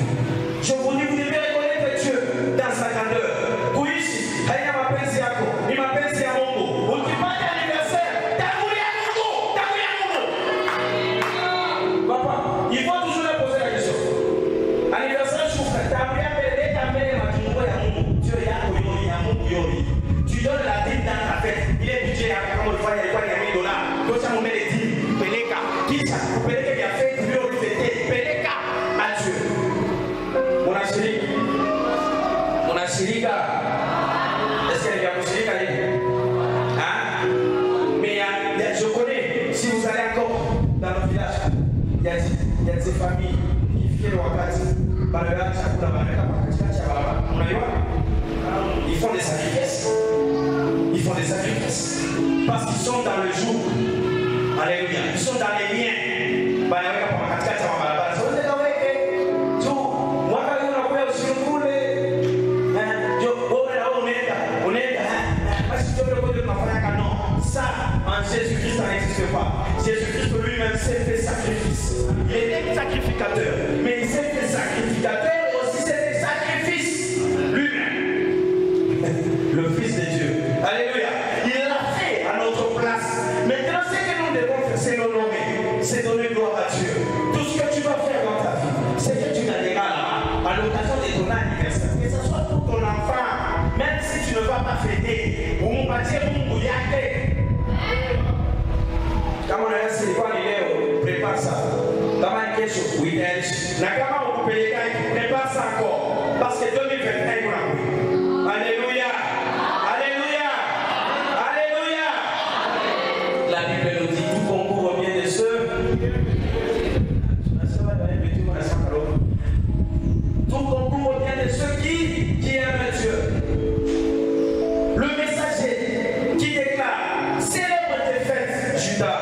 Je vous dis, vous devez reconnaître Dieu dans sa grandeur. Kuishi, haina mapenzi yako, ni mapenzi ya Mungu. Ukipata anniversaire, tangulia Mungu, tangulia Mungu. il y a des familles qui viennent au wakati, ils font des sacrifices. Ils font des sacrifices. Parce qu'ils sont dans le jour. Alléluia. Ils sont dans les liens. Ça, en Jésus-Christ, ça n'existe pas. Jésus-Christ lui-même s'est fait sacrifice. Il était sacrificateur. Mais il s'est fait sacrificateur et aussi s'est fait sacrifice lui-même. Le Fils de Dieu. Alléluia. Il l'a fait à notre place. Maintenant, ce que nous devons faire, c'est l'honorer. C'est donner gloire à Dieu. Tout ce que tu vas faire dans ta vie, c'est que tu n'as là à l'occasion de ton anniversaire. Que ce soit pour ton enfant, même si tu ne vas pas fêter, pour mon bâtir, mon bouillard. Kama unaweza ilikuwa ni leo, prepare ça. Kama ni kesho, weekend. Na kama ukupeleka prepare ça encore. Parce que 2021 kuna kuja. Alléluia. Alléluia. Alléluia. La Bible nous dit tout concourt au bien de ceux. Tout concourt au bien de ceux qui aiment Dieu. Le messager qui déclare, célèbre tes fêtes, Judas.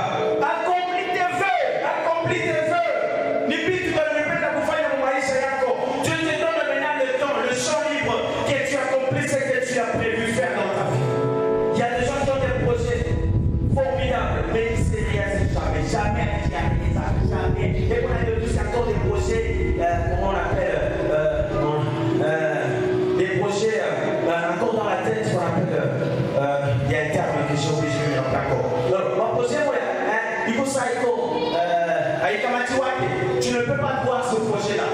Et on a tous encore des projets, comment on appelle, des projets encore dans la tête, ce qu'on appelle, il y a un terme que j'ai oublié, je ne me rappelle pas encore. Donc, mon projet, il faut ça, tu ne peux pas voir ce projet-là.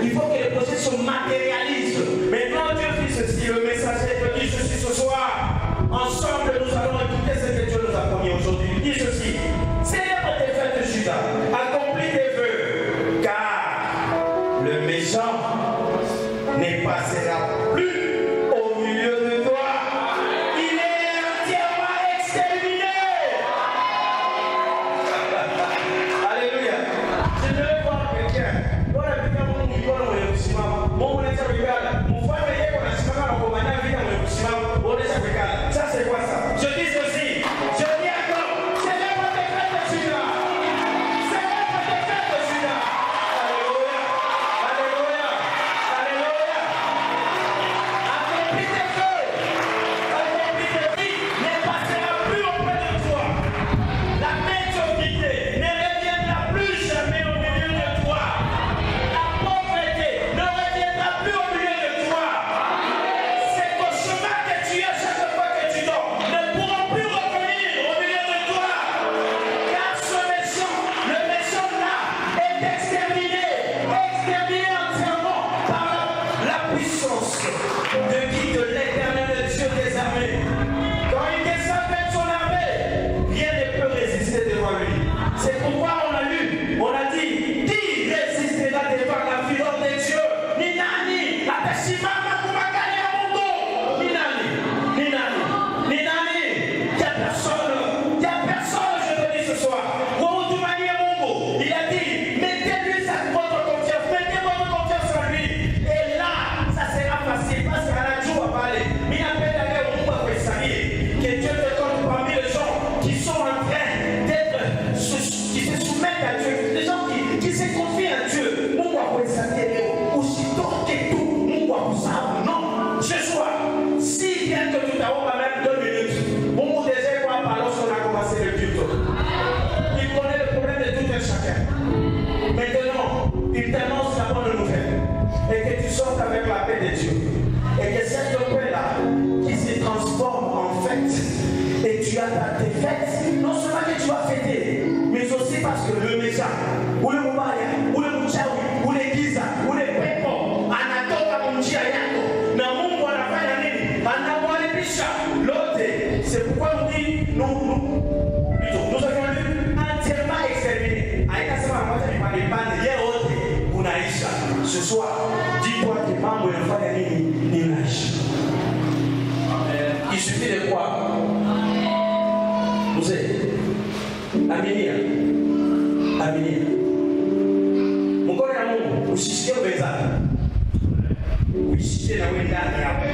Il faut que le projet se matérialise. Maintenant, Dieu dit ceci, le messager te dit ceci ce soir. Ensemble, nous allons écouter ce que Dieu nous a promis aujourd'hui. Il dit ceci, célèbre tes fêtes de Judas. Ne passera plus au milieu de toi. Il est entièrement exterminé. Alléluia. Je ne veux voir quelqu'un. Ça c'est quoi ça? Je dis ceci. Je dis encore. Célèbre tes fêtes de Judas. Célèbre tes fêtes de Judas. Alléluia. Alléluia. Alléluia. Accomplis tes feux. Accomplis tes vies. Ne passera plus auprès de toi. La médiocrité ne reviendra plus jamais au milieu de toi. La pauvreté ne reviendra plus au milieu de toi. C'est au chemin que tu as chaque fois que tu dors ne pourront plus revenir au milieu de toi. Car ce méchant, le méchant là, est exterminé entièrement par la puissance de qui? De l'Éternel, de Dieu des armées. Quand il descend avec son armée, rien ne peut résister devant lui. C'est pourquoi on a lu, on a dit, qui résistera devant la fureur de Dieu? Ni nani, atasimama kumwangalia Mungu. Ni nani, ni nani, ni nani? Il n'y a personne, je te dis ce soir. Wautumanie Mungu, il a dit, mettez-lui votre confiance, mettez votre confiance en lui. Et là, ça sera facile, parce qu'à la jour, on va parler. Mais il appelle à l'air au Mungu à Bessaïe, que Dieu te compte parmi les gens qui sont en train d'être, qui se soumettent à Dieu, les gens qui se confient à Dieu. Mungu à Bessaïe, aussitôt que tout, Mungu à Bessaïe. Non, ce soir, si bien que tu t'as même 2 minutes, Mungu déjà quoi par lorsqu'on a commencé le culte. Il connaît le problème de tout un chacun. Maintenant, il t'annonce la bonne nouvelle. Et que tu sortes avec la paix de Dieu. Et que cette paix-là, qui se transforme en fête, et tu as tes fêtes, non seulement que tu vas fêter, mais aussi parce que le méchant, ou le Moubaya, ou le Mouchaoui, ou les Giza, ou les Pepo, anatoka Mouchia Yako, na Mungu anafanya nini? Anamwalibisha lote. C'est pourquoi nous dit, nous avons lu entièrement exterminé. Haikasema moja ni pande yote unaisha. Ce soir, dis-toi que mambo yanafanya nini? Ninaisha. Il suffit de quoi? Vous êtes Aminia. Usishikie wenzako. Usishikie na wewe ndani yako.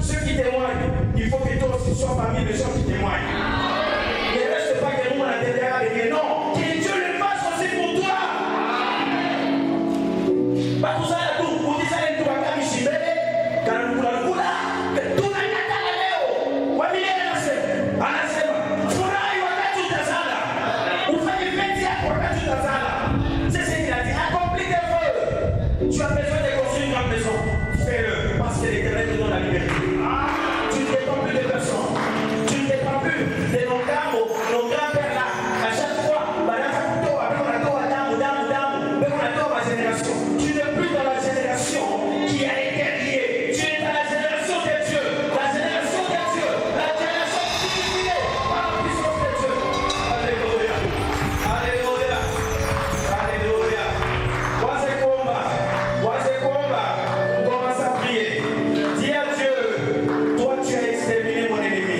Ceux qui témoignent, il faut que toi aussi sois parmi les gens qui témoignent. Ne reste pas que nous on a derrière avec les noms. Que Dieu le fasse aussi pour toi. Pas tout ça, tout. Vous dites ça, tout va comme ici, car nous voulons là. Tout n'a pas qu'à la léo. Wamile anasema, furahi wakati utazala. Ufanye penzi yako wakati utazala. C'est ce qu'il a dit. Accomplis tes vœux. Tu as besoin de construire une grande maison. Fais-le. Parce que l'Éternel te donne la liberté. Tu ne dépends plus de personne. Tu ne dépends plus de nos grands-pères là. À chaque fois, tu n'es plus dans la génération qui a été liée. Tu es dans la génération de Dieu. La génération de Dieu. La génération purifiée par la puissance de Dieu. Alléluia. Alléluia. Alléluia. Voici combat. On commence à prier. Dis à Dieu, toi tu as exterminé mon ennemi.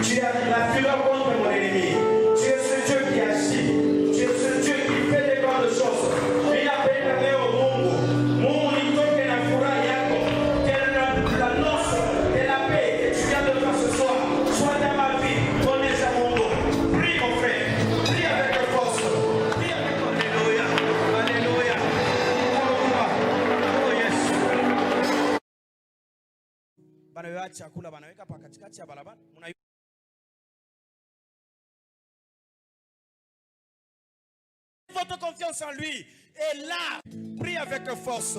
Tu as la fureur contre mon ennemi. Tu es ce Dieu qui agit. Tu es ce Dieu qui fait des grandes choses. Il a fait la paix au monde. Mungu ni toke na furaha yako. Quelle la noce de la paix que tu viens de faire ce soir. Sois dans ma vie. Connais à mon dos. Prie mon frère. Prie avec force. Prie avec Alléluia. Alléluia. Oh yes. Banaweka chakula banaweka pa katikati ya barabara. Votre confiance en lui est là. Prie avec force,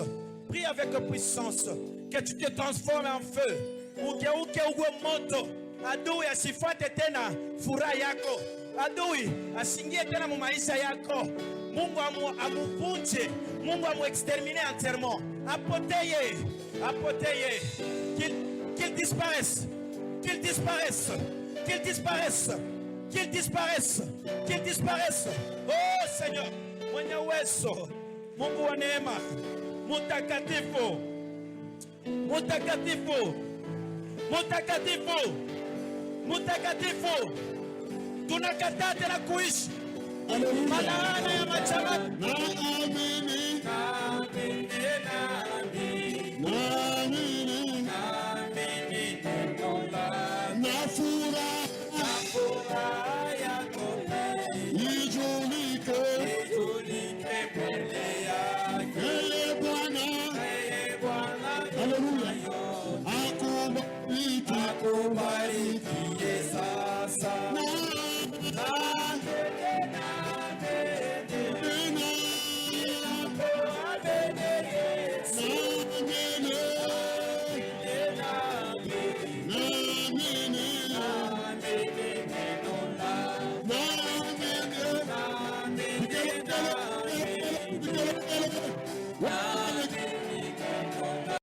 prie avec puissance, que tu te transformes en feu. Ugeuke uwe moto. Adui asifuate tena furaha yako. Adui asingie tena mu maisha yako. Mungu amuvunje. Mungu amuextermine entièrement. Apoteye. Qu'il disparaisse. Qu'il disparaisse. Qu'il disparaisse. Qu'il disparaisse. Qu'il disparaisse. Oh Seigneur, mwenye uwezo, Mungu wa neema, mutakatifu, mutakatifu, mutakatifu, mutakatifu. Tunakataa tena kuishi malaana ya machama